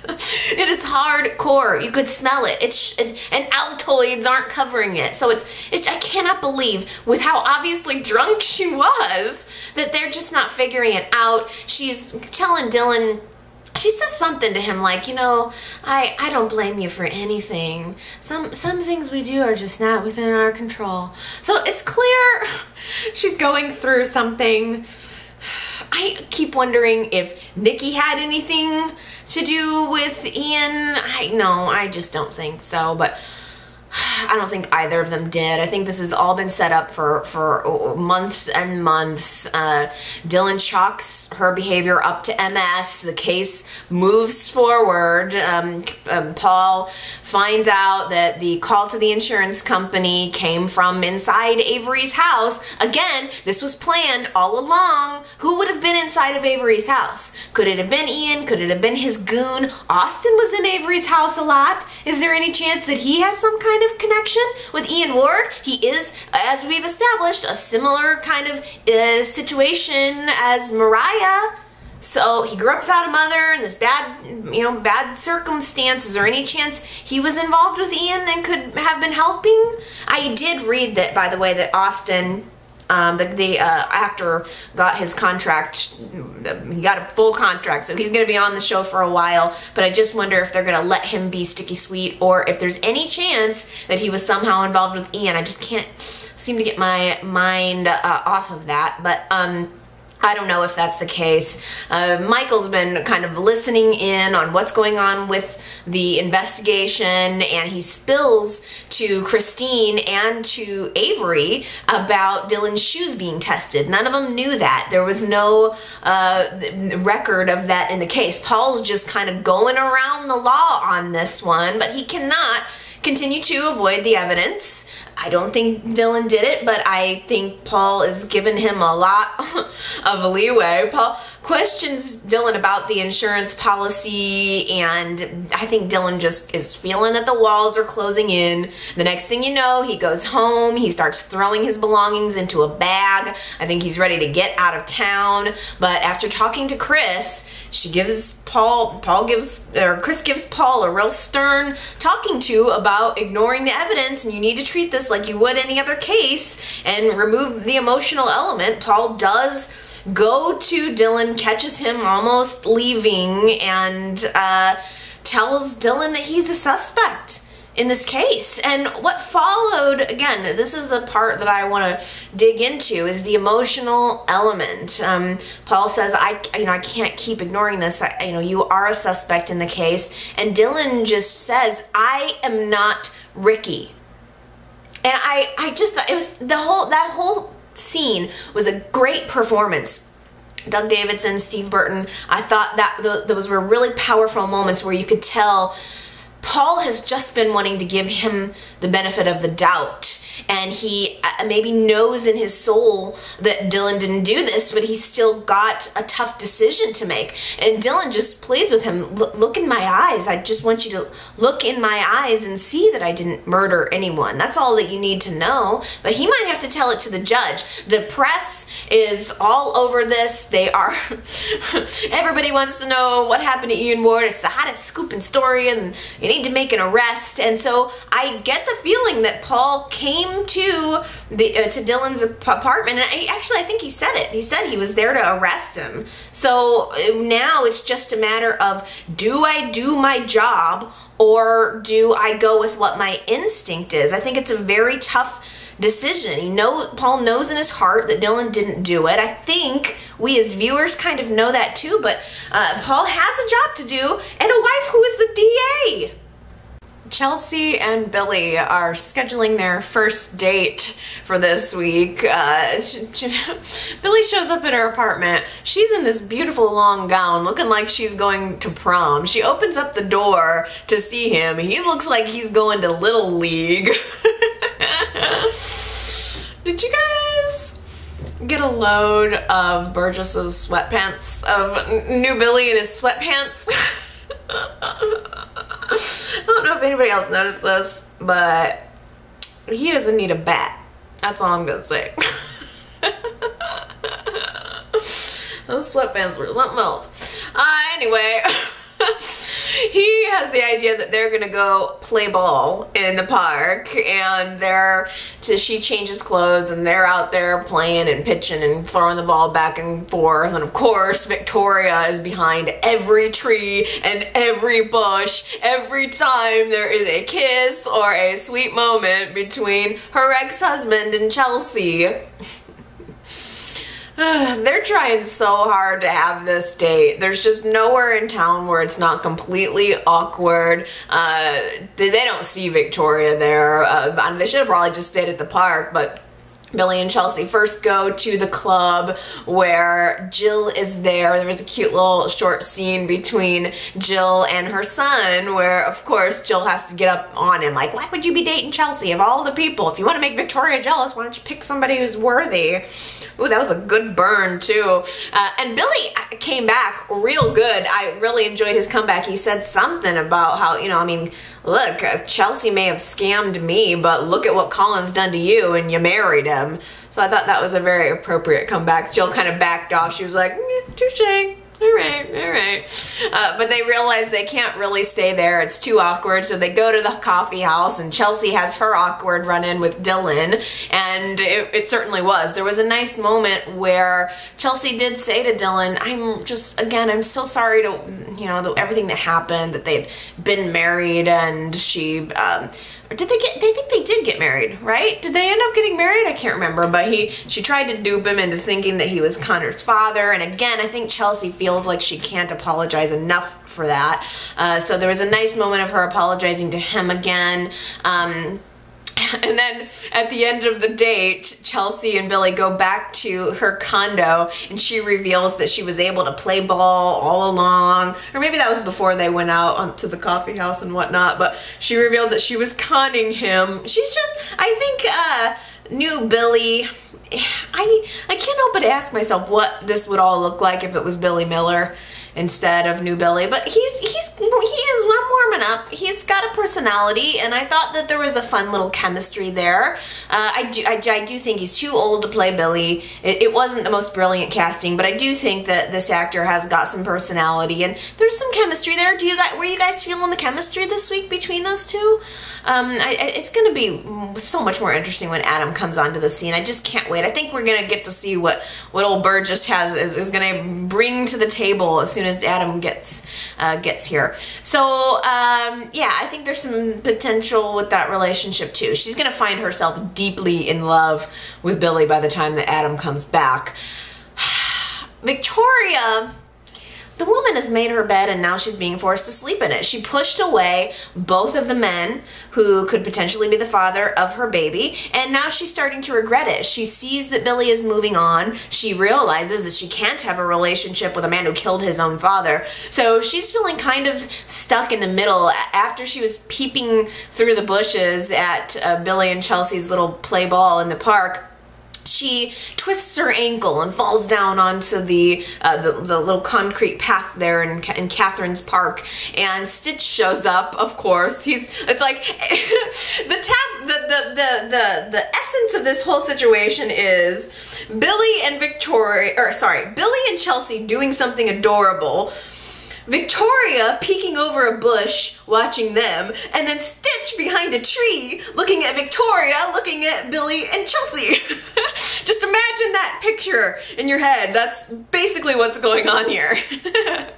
It is hardcore. You could smell it. And Altoids aren't covering it. So I cannot believe, with how obviously drunk she was, that they're just not figuring it out. She's telling Dylan, she says something to him like, I don't blame you for anything. Some things we do are just not within our control. So it's clear she's going through something. I keep wondering if Nikki had anything to do with Ian. I just don't think so, but I don't think either of them did. I think this has all been set up for months and months. Dylan chalks her behavior up to MS. The case moves forward. Paul finds out that the call to the insurance company came from inside Avery's house. Again, this was planned all along. Who would have been inside of Avery's house? Could it have been Ian? Could it have been his goon? Austin was in Avery's house a lot. Is there any chance that he has some kind of connection with Ian Ward? He is, as we've established, a similar kind of situation as Mariah. So he grew up without a mother in this bad circumstance. Is there any chance he was involved with Ian and could have been helping? I did read that, by the way, that Austin, the actor, got his contract. He got a full contract, so he's going to be on the show for a while. But I just wonder if they're going to let him be Sticky Sweet, or if there's any chance that he was somehow involved with Ian. I just can't seem to get my mind off of that. But I don't know if that's the case. Michael's been kind of listening in on what's going on with the investigation, and he spills to Christine and to Avery about Dylan's shoes being tested. None of them knew that. There was no record of that in the case. Paul's just kind of going around the law on this one, but he cannot continue to avoid the evidence. I don't think Dylan did it, but I think Paul is giving him a lot of leeway. Paul questions Dylan about the insurance policy, and I think Dylan just is feeling that the walls are closing in. The next thing you know, he goes home, he starts throwing his belongings into a bag. I think he's ready to get out of town, but after talking to Chris, Chris gives Paul a real stern talking to about ignoring the evidence, and you need to treat this like you would any other case and remove the emotional element. Paul does go to Dylan, catches him almost leaving, and tells Dylan that he's a suspect in this case. And what followed, again, this is the part that I want to dig into, is the emotional element. Paul says, I can't keep ignoring this. You are a suspect in the case. And Dylan just says, I am not Ricky. And I just thought it was that whole scene was a great performance. Doug Davidson, Steve Burton, I thought that those were really powerful moments where you could tell Paul has just been wanting to give him the benefit of the doubt. And he maybe knows in his soul that Dylan didn't do this, but he's still got a tough decision to make. And Dylan just pleads with him, look in my eyes. I just want you to look in my eyes and see that I didn't murder anyone. That's all that you need to know. But he might have to tell it to the judge. The press is all over this. They are, everybody wants to know what happened to Ian Ward. It's the hottest scoop and story, and you need to make an arrest. And so I get the feeling that Paul came to Dylan's apartment, and I think he said it. He said he was there to arrest him. So now it's just a matter of, do I do my job, or do I go with what my instinct is? I think it's a very tough decision. Paul knows in his heart that Dylan didn't do it. I think we as viewers kind of know that too, but Paul has a job to do, and a wife who is the DA. Chelsea and Billy are scheduling their first date for this week. Billy shows up at her apartment. She's in this beautiful long gown, looking like she's going to prom. She opens up the door to see him. He looks like he's going to Little League. Did you guys get a load of Burgess's sweatpants? Of new Billy in his sweatpants? I don't know if anybody else noticed this, but he doesn't need a bat. That's all I'm gonna say. Those sweatpants were something else. Anyway, he has the idea that they're gonna go play ball in the park, and she changes clothes, and they're out there playing and pitching and throwing the ball back and forth. And of course, Victoria is behind every tree and every bush every time there is a kiss or a sweet moment between her ex-husband and Chelsea. They're trying so hard to have this date. There's just nowhere in town where it's not completely awkward. They don't see Victoria there. They should have probably just stayed at the park, but Billy and Chelsea first go to the club where Jill is there. There was a cute little short scene between Jill and her son where, of course, Jill has to get up on him. Like, why would you be dating Chelsea of all the people? If you want to make Victoria jealous, why don't you pick somebody who's worthy? Ooh, that was a good burn, too. And Billy came back real good. I really enjoyed his comeback. He said something about how, you know, I mean, look, Chelsea may have scammed me, but look at what Colin's done to you, and you married him. So I thought that was a very appropriate comeback. Jill kind of backed off. She was like, touche. All right. But they realize they can't really stay there. It's too awkward. So they go to the coffee house, and Chelsea has her awkward run-in with Dylan. And it certainly was. There was a nice moment where Chelsea did say to Dylan, I'm so sorry to, you know, everything that happened, that they'd been married, and she, they think they did get married, right? Did they end up getting married? I can't remember, but she tried to dupe him into thinking that he was Connor's father, and again, I think Chelsea feels like she can't apologize enough for that. So there was a nice moment of her apologizing to him again. And then at the end of the date, Chelsea and Billy go back to her condo, and she reveals that she was able to play ball all along. Or maybe that was before they went out to the coffee house and whatnot, but she revealed that she was conning him. She's just, I think, new Billy. I can't help but ask myself what this would all look like if it was Billy Miller instead of new Billy, but he is warming up. He's got a personality, and I thought that there was a fun little chemistry there. I do think he's too old to play Billy. It wasn't the most brilliant casting, but I do think that this actor has got some personality, and there's some chemistry there. Were you guys feeling the chemistry this week between those two? It's going to be so much more interesting when Adam comes onto the scene. I just can't wait. I think we're going to get to see what old Burgess is going to bring to the table as soon as Adam gets here. So yeah, I think there's some potential with that relationship too. She's gonna find herself deeply in love with Billy by the time that Adam comes back. Victoria, the woman has made her bed, and now she's being forced to sleep in it. She pushed away both of the men who could potentially be the father of her baby, and now she's starting to regret it. She sees that Billy is moving on. She realizes that she can't have a relationship with a man who killed his own father. So she's feeling kind of stuck in the middle. After she was peeping through the bushes at Billy and Chelsea's little play ball in the park, she twists her ankle and falls down onto the little concrete path there in Catherine's park, and Stitch shows up. Of course, it's like the essence of this whole situation is Billy and Chelsea doing something adorable, Victoria peeking over a bush watching them, and then Stitch behind a tree looking at Victoria looking at Billy and Chelsea. Just imagine that picture in your head. That's basically what's going on here.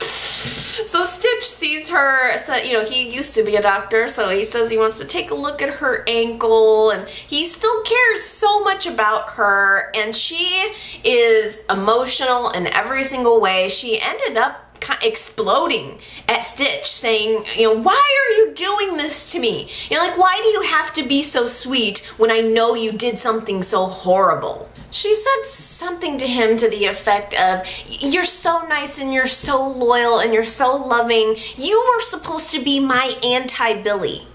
So Stitch sees her, you know, he used to be a doctor, so he says he wants to take a look at her ankle, and he still cares so much about her, and she is emotional in every single way. She ended up exploding at Stitch, saying, you know, why are you doing this to me? You know, like, why do you have to be so sweet when I know you did something so horrible? She said something to him to the effect of, you're so nice and you're so loyal and you're so loving. You were supposed to be my anti-Billy. And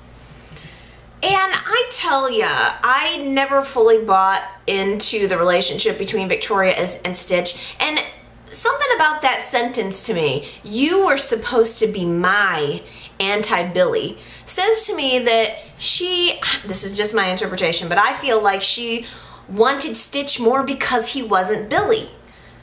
I tell ya, I never fully bought into the relationship between Victoria and Stitch, and something about that sentence to me, you were supposed to be my anti-Billy, says to me that this is just my interpretation, but I feel like she wanted Stitch more because he wasn't Billy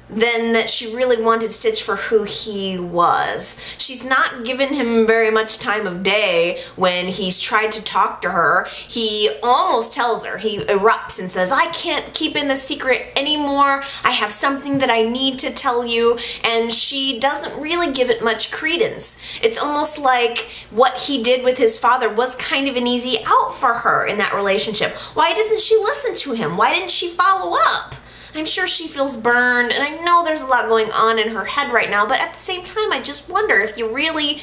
than that she really wanted Stitch for who he was. She's not given him very much time of day when he's tried to talk to her. He almost tells her, he erupts and says, I can't keep in the secret anymore. I have something that I need to tell you. And she doesn't really give it much credence. It's almost like what he did with his father was kind of an easy out for her in that relationship. Why doesn't she listen to him? Why didn't she follow up? I'm sure she feels burned, and I know there's a lot going on in her head right now, but at the same time, I just wonder if you really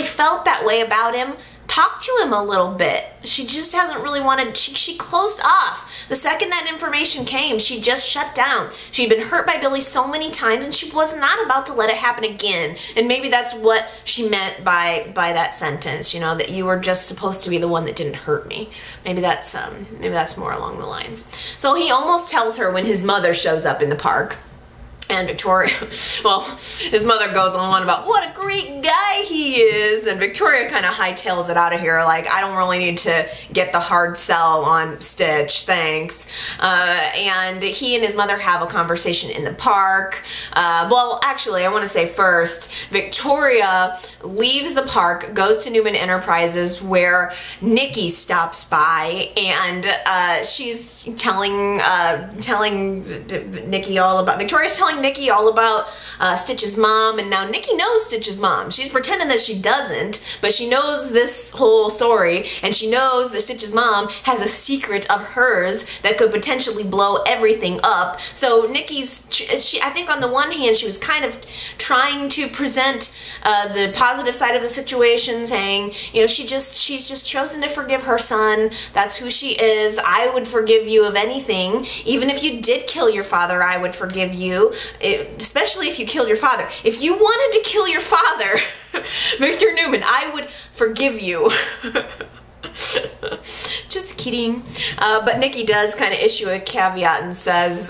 felt that way about him. Talk to him a little bit. She just hasn't really wanted, she closed off. The second that information came, she just shut down. She'd been hurt by Billy so many times, and she was not about to let it happen again. And maybe that's what she meant by that sentence, you know, that you were just supposed to be the one that didn't hurt me. Maybe that's more along the lines. So he almost tells her when his mother shows up in the park. And Victoria, well, his mother goes on about what a great guy he is, and Victoria kind of hightails it out of here, like, I don't really need to get the hard sell on Stitch, thanks. And he and his mother have a conversation in the park. Well, actually, I want to say first, Victoria leaves the park, goes to Newman Enterprises, where Nikki stops by, and she's telling Nikki all about, Victoria's telling Nikki all about Stitch's mom, and now Nikki knows Stitch's mom. She's pretending that she doesn't, but she knows this whole story, and she knows that Stitch's mom has a secret of hers that could potentially blow everything up. So Nikki's, I think on the one hand, she was kind of trying to present the positive side of the situation, saying, you know, she's just chosen to forgive her son. That's who she is. I would forgive you of anything. Even if you did kill your father, I would forgive you. Especially if you killed your father. If you wanted to kill your father, Victor Newman, I would forgive you. Just kidding. But Nikki does kind of issue a caveat and says,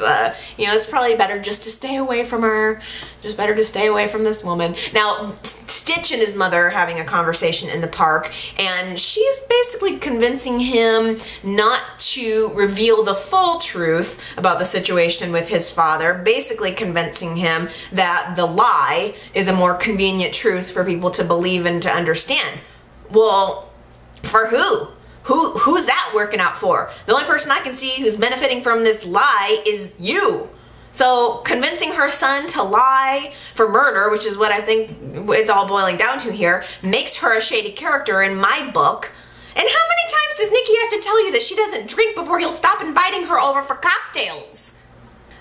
you know, it's probably better just to stay away from her. Just better to stay away from this woman. Now, Stitch and his mother are having a conversation in the park, and she's basically convincing him not to reveal the full truth about the situation with his father, basically convincing him that the lie is a more convenient truth for people to believe and to understand. Well, for who? Who's that working out for? The only person I can see who's benefiting from this lie is you. So convincing her son to lie for murder, which is what I think it's all boiling down to here, makes her a shady character in my book. And how many times does Nikki have to tell you that she doesn't drink before you'll stop inviting her over for cocktails?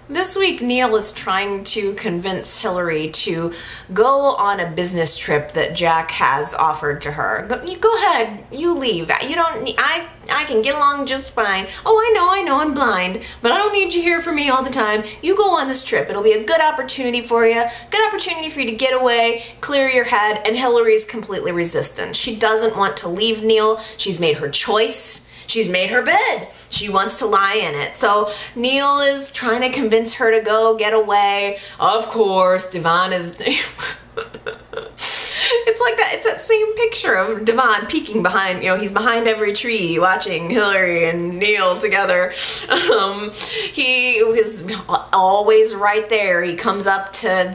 This week, Neil is trying to convince Hilary to go on a business trip that Jack has offered to her. Go ahead, you leave. You don't need, I can get along just fine. Oh, I know, I'm blind, but I don't need you here for me all the time. You go on this trip. It'll be a good opportunity for you. Good opportunity for you to get away, clear your head, and Hilary's completely resistant. She doesn't want to leave Neil. She's made her choice. She's made her bed. She wants to lie in it. So Neil is trying to convince her to go get away. Of course, Devon is... It's like that. It's that same picture of Devon peeking behind, you know, he's behind every tree watching Hilary and Neil together. He is always right there. He comes up to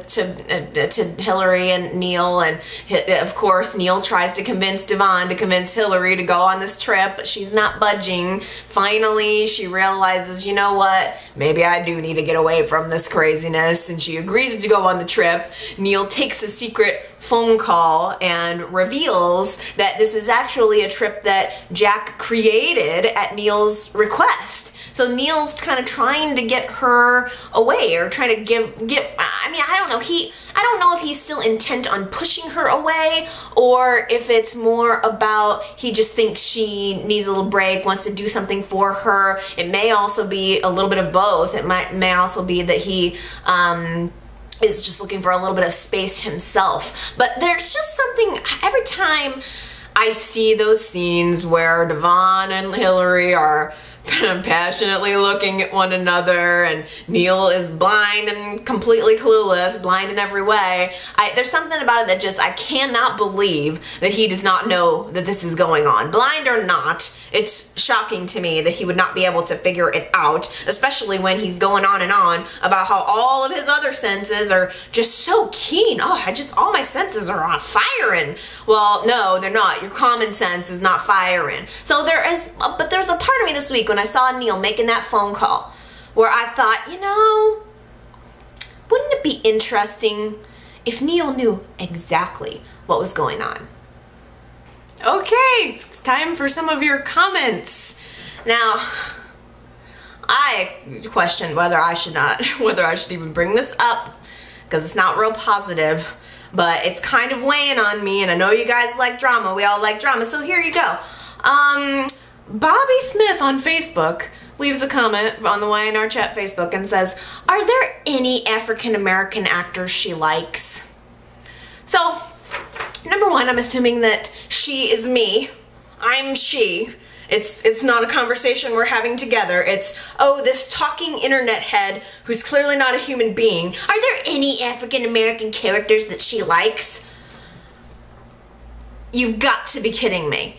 Hilary and Neil, and of course Neil tries to convince Devon to convince Hilary to go on this trip, but she's not budging. Finally, she realizes, you know what, maybe I do need to get away from this craziness, and she agrees to go on the trip. Neil takes a secret phone call and reveals that this is actually a trip that Jack created at Neil's request. So Neil's kind of trying to get her away, or trying to get, I mean, I don't know if he's still intent on pushing her away, or if it's more about he just thinks she needs a little break, wants to do something for her. It may also be a little bit of both. It may also be that he is just looking for a little bit of space himself. But there's just something, every time I see those scenes where Devon and Hilary are passionately looking at one another, and Neil is blind and completely clueless, blind in every way, there's something about it that just, I cannot believe that he does not know that this is going on. Blind or not, it's shocking to me that he would not be able to figure it out, especially when he's going on and on about how all of his other senses are just so keen. Oh, all my senses are on firing. Well, no, they're not. Your common sense is not firing. So but there's a part of me this week when I saw Neil making that phone call where I thought, you know, wouldn't it be interesting if Neil knew exactly what was going on? Okay, it's time for some of your comments. Now, I questioned whether I should even bring this up, because it's not real positive, but it's kind of weighing on me, and I know you guys like drama. We all like drama, so here you go. Bobby Smith on Facebook leaves a comment on the YNR chat Facebook and says, are there any African American actors she likes? So, number one, I'm assuming that she is me. I'm she. It's not a conversation we're having together. It's, oh, this talking internet head who's clearly not a human being. Are there any African American characters that she likes? You've got to be kidding me.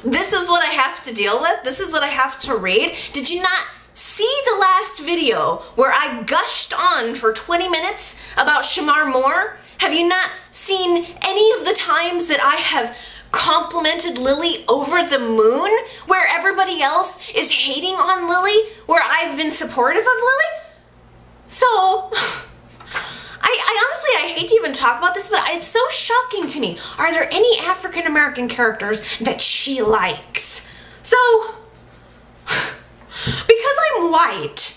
This is what I have to deal with? This is what I have to read? Did you not see the last video where I gushed on for 20 minutes about Shamar Moore? Have you not seen any of the times that I have complimented Lily over the moon, where everybody else is hating on Lily, where I've been supportive of Lily? So, I honestly, I hate to even talk about this, but it's so shocking to me. Are there any African American characters that she likes? So, because I'm white,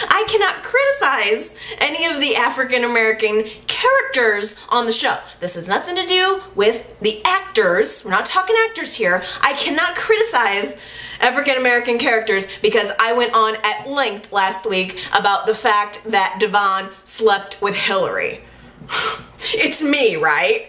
I cannot criticize any of the African American characters on the show. This has nothing to do with the actors. We're not talking actors here. I cannot criticize African American characters because I went on at length last week about the fact that Devon slept with Hilary. It's me, right?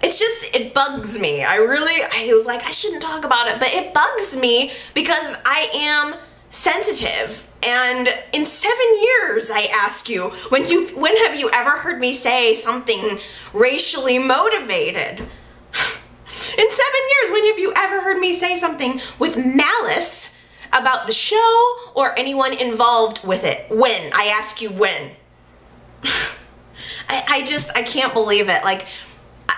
It's just, it bugs me. I was like, I shouldn't talk about it, but it bugs me because I am sensitive. And in 7 years, I ask you, when have you ever heard me say something racially motivated? In 7 years, when have you ever heard me say something with malice about the show or anyone involved with it? When? I ask you when. I can't believe it. Like,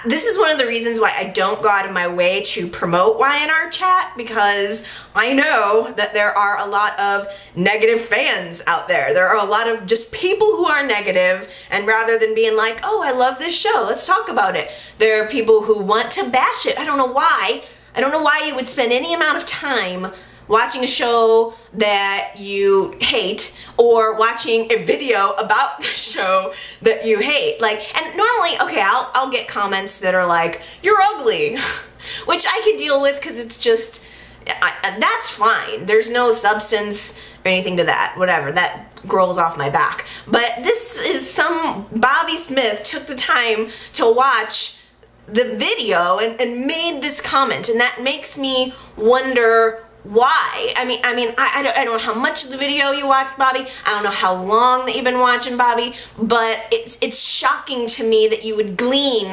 this is one of the reasons why I don't go out of my way to promote YNR chat, because I know that there are a lot of negative fans out there. There are a lot of just people who are negative, and rather than being like, oh, I love this show, let's talk about it, there are people who want to bash it. I don't know why. I don't know why you would spend any amount of time watching a show that you hate or watching a video about the show that you hate. Like, and normally, okay, I'll get comments that are like, you're ugly, which I can deal with because it's just, that's fine. There's no substance or anything to that, whatever, that rolls off my back. But this is some Bobby Smith took the time to watch the video and made this comment, and that makes me wonder why. I mean, I don't know how much of the video you watched, Bobby. I don't know how long that you've been watching, Bobby, but it's shocking to me that you would glean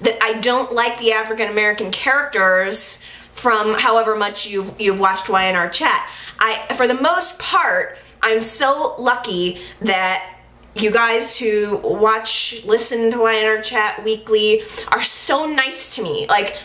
that I don't like the African American characters from however much you've watched YNR chat. For the most part, I'm so lucky that you guys who listen to YNR chat weekly are so nice to me. Like,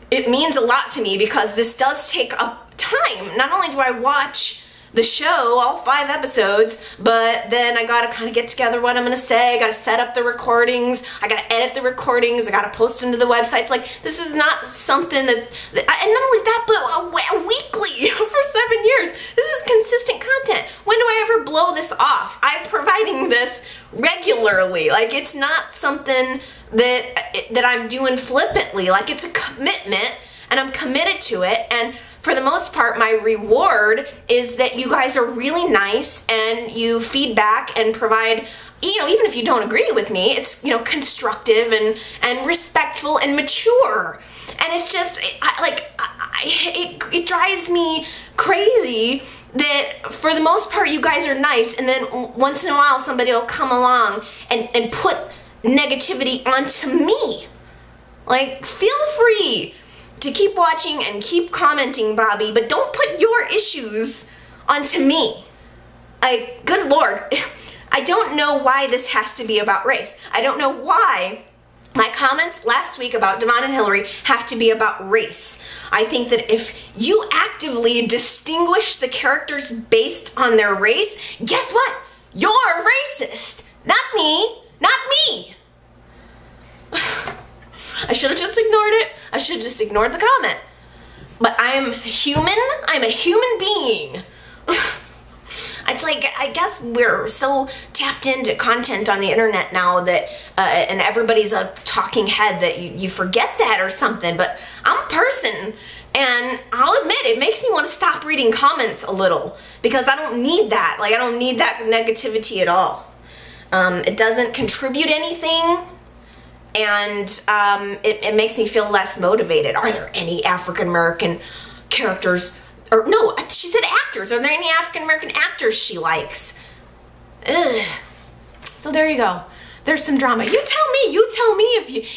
it means a lot to me because this does take up time. Not only do I watch the show, all 5 episodes, but then I gotta kind of get together what I'm gonna say, I gotta set up the recordings, I gotta edit the recordings, I gotta post them to the websites. Like, this is not something and not only that, but weekly for 7 years. This is consistent content. When do I ever blow this off? I'm providing this regularly. Like, it's not something that I'm doing flippantly. Like, it's a commitment, and I'm committed to it, and for the most part, my reward is that you guys are really nice and you feedback and provide, you know, even if you don't agree with me, it's, you know, constructive and respectful and mature. And it's just, it drives me crazy that for the most part you guys are nice, and then once in a while somebody will come along and put negativity onto me. Like, feel free to keep watching and keep commenting, Bobby, but don't put your issues onto me. Like, good Lord, I don't know why this has to be about race. I don't know why my comments last week about Devon and Hilary have to be about race. I think that if you actively distinguish the characters based on their race, guess what? You're racist. Not me. Not me. I should have just ignored it. I should have just ignored the comment. But I'm human. I'm a human being. It's like, I guess we're so tapped into content on the internet now that, and everybody's a talking head that you forget that or something, but I'm a person, and I'll admit, it makes me want to stop reading comments a little, because I don't need that. Like, I don't need that negativity at all. It doesn't contribute anything, and it makes me feel less motivated. Are there any African-American characters? Or no, she said actors. Are there any African-American actors she likes? Ugh. So there you go. There's some drama. You tell me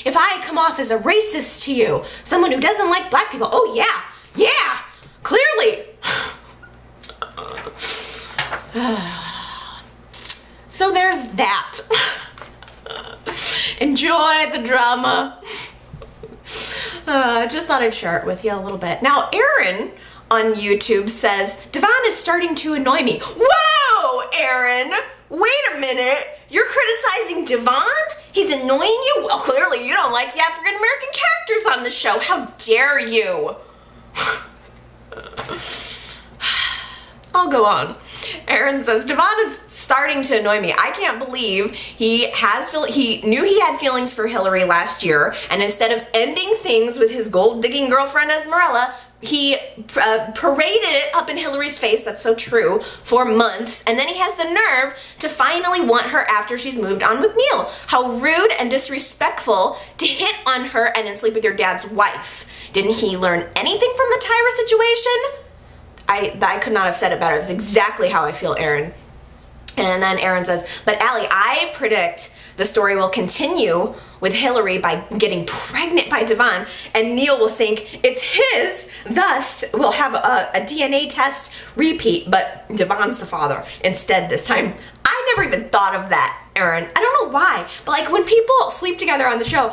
if I come off as a racist to you. Someone who doesn't like black people. Oh yeah, clearly. So there's that. Enjoy the drama. Just thought I'd share it with you a little bit. Now, Aaron on YouTube says, Devon is starting to annoy me. Whoa, Aaron! Wait a minute. You're criticizing Devon? He's annoying you? Well, clearly you don't like the African-American characters on the show. How dare you? I'll go on. Aaron says, Devon is starting to annoy me. I can't believe he knew he had feelings for Hilary last year, and instead of ending things with his gold-digging girlfriend Esmeralda, he paraded it up in Hilary's face, that's so true, for months, and then he has the nerve to finally want her after she's moved on with Neil. How rude and disrespectful to hit on her and then sleep with your dad's wife. Didn't he learn anything from the Tyra situation? I could not have said it better. That's exactly how I feel, Aaron. And then Aaron says, but Allie, I predict the story will continue with Hilary by getting pregnant by Devon, and Neil will think it's his, thus we'll have a DNA test repeat, but Devon's the father instead this time. I never even thought of that, Aaron. I don't know why, but like when people sleep together on the show,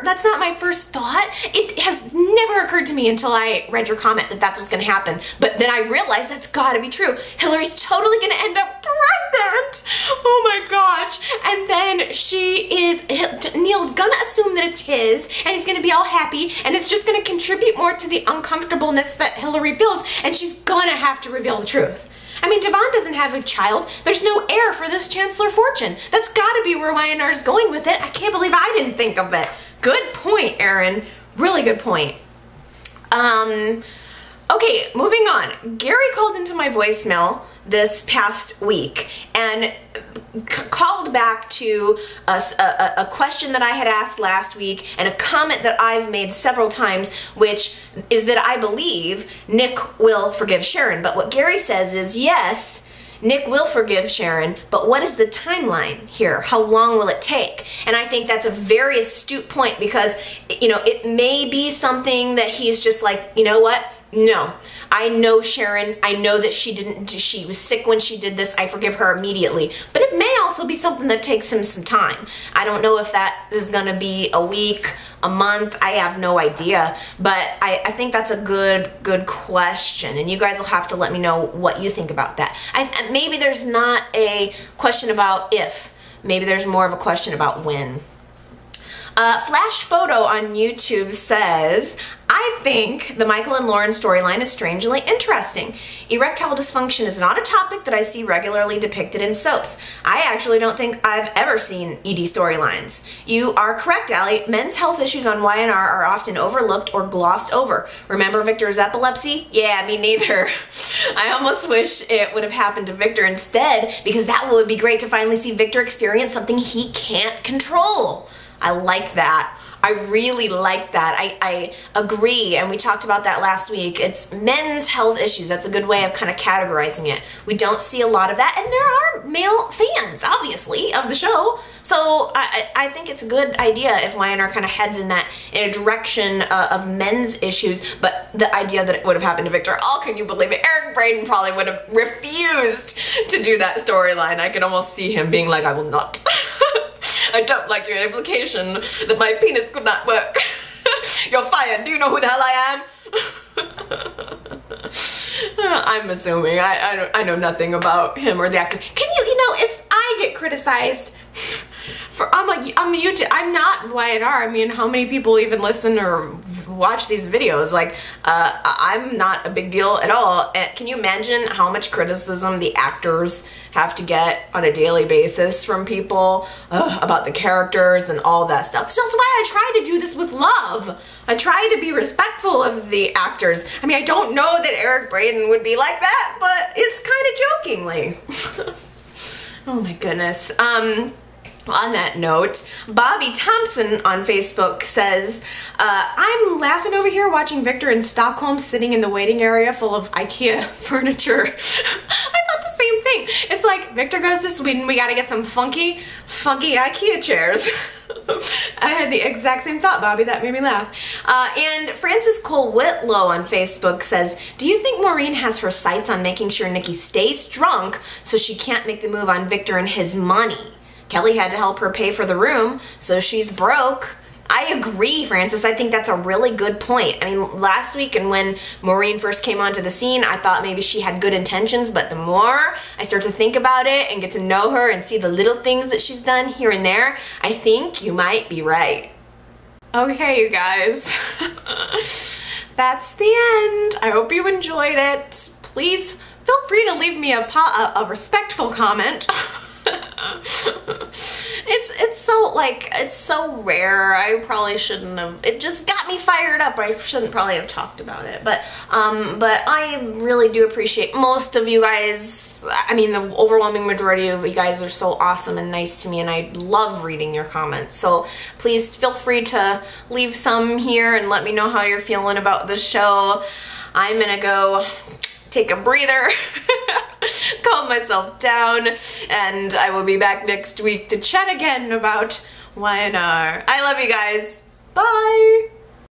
that's not my first thought. It has never occurred to me until I read your comment that that's what's gonna happen. But then I realized that's gotta be true. Hilary's totally gonna end up pregnant. Oh my gosh. And then Neil's gonna assume that it's his, and he's gonna be all happy, and it's just gonna contribute more to the uncomfortableness that Hilary feels, and she's gonna have to reveal the truth. I mean, Devon doesn't have a child. There's no heir for this Chancellor fortune. That's gotta be where YNR's going with it. I can't believe I didn't think of it. Good point, Aaron. Really good point. Okay, moving on. Gary called into my voicemail this past week and called back to a question that I had asked last week and a comment that I've made several times, which is that I believe Nick will forgive Sharon. But what Gary says is, yes, Nick will forgive Sharon, but what is the timeline here? How long will it take? And I think that's a very astute point because, you know, it may be something that he's just like, you know what? No, I know Sharon. I know that she was sick when she did this. I forgive her immediately. But it may also be something that takes him some time. I don't know if that is going to be a week, a month. I have no idea. But I think that's a good question. And you guys will have to let me know what you think about that. Maybe there's not a question about if. Maybe there's more of a question about when. Flash Photo on YouTube says, I think the Michael and Lauren storyline is strangely interesting. Erectile dysfunction is not a topic that I see regularly depicted in soaps. I actually don't think I've ever seen ED storylines. You are correct, Allie. Men's health issues on YNR are often overlooked or glossed over. Remember Victor's epilepsy? Yeah, me neither. I almost wish it would have happened to Victor instead, because that would be great to finally see Victor experience something he can't control. I like that. I really like that. I agree, and we talked about that last week. It's men's health issues. That's a good way of kind of categorizing it. We don't see a lot of that, and there are male fans, obviously, of the show. So I think it's a good idea if YNR kind of heads in a direction of men's issues, but the idea that it would have happened to Victor, oh, can you believe it? Eric Braeden probably would have refused to do that storyline. I can almost see him being like, I will not. I don't like your implication that my penis could not work. You're fired. Do you know who the hell I am? I'm assuming. I know nothing about him or the actor. Can you know, if I get criticized for, I'm a YouTube, I'm not YNR. I mean, how many people even listen or watch these videos. Like, I'm not a big deal at all. Can you imagine how much criticism the actors have to get on a daily basis from people about the characters and all that stuff? So that's why I try to do this with love. I try to be respectful of the actors. I mean, I don't know that Eric Braeden would be like that, but it's kind of jokingly. Oh my goodness. On that note, Bobby Thompson on Facebook says, I'm laughing over here watching Victor in Stockholm sitting in the waiting area full of IKEA furniture. I thought the same thing. It's like, Victor goes to Sweden, we gotta get some funky IKEA chairs. I had the exact same thought, Bobby. That made me laugh. And Francis Cole Whitlow on Facebook says, do you think Maureen has her sights on making sure Nikki stays drunk so she can't make the move on Victor and his money? Kelly had to help her pay for the room, so she's broke. I agree, Francis. I think that's a really good point. I mean, last week and when Maureen first came onto the scene, I thought maybe she had good intentions, but the more I start to think about it and get to know her and see the little things that she's done here and there, I think you might be right. Okay, you guys. That's the end. I hope you enjoyed it. Please feel free to leave me a respectful comment. It's so rare. I probably shouldn't have. It just got me fired up. I shouldn't probably have talked about it. But I really do appreciate most of you guys. I mean, the overwhelming majority of you guys are so awesome and nice to me, and I love reading your comments. So please feel free to leave some here and let me know how you're feeling about the show. I'm gonna go take a breather. Calm myself down, and I will be back next week to chat again about Y&R. I love you guys. Bye!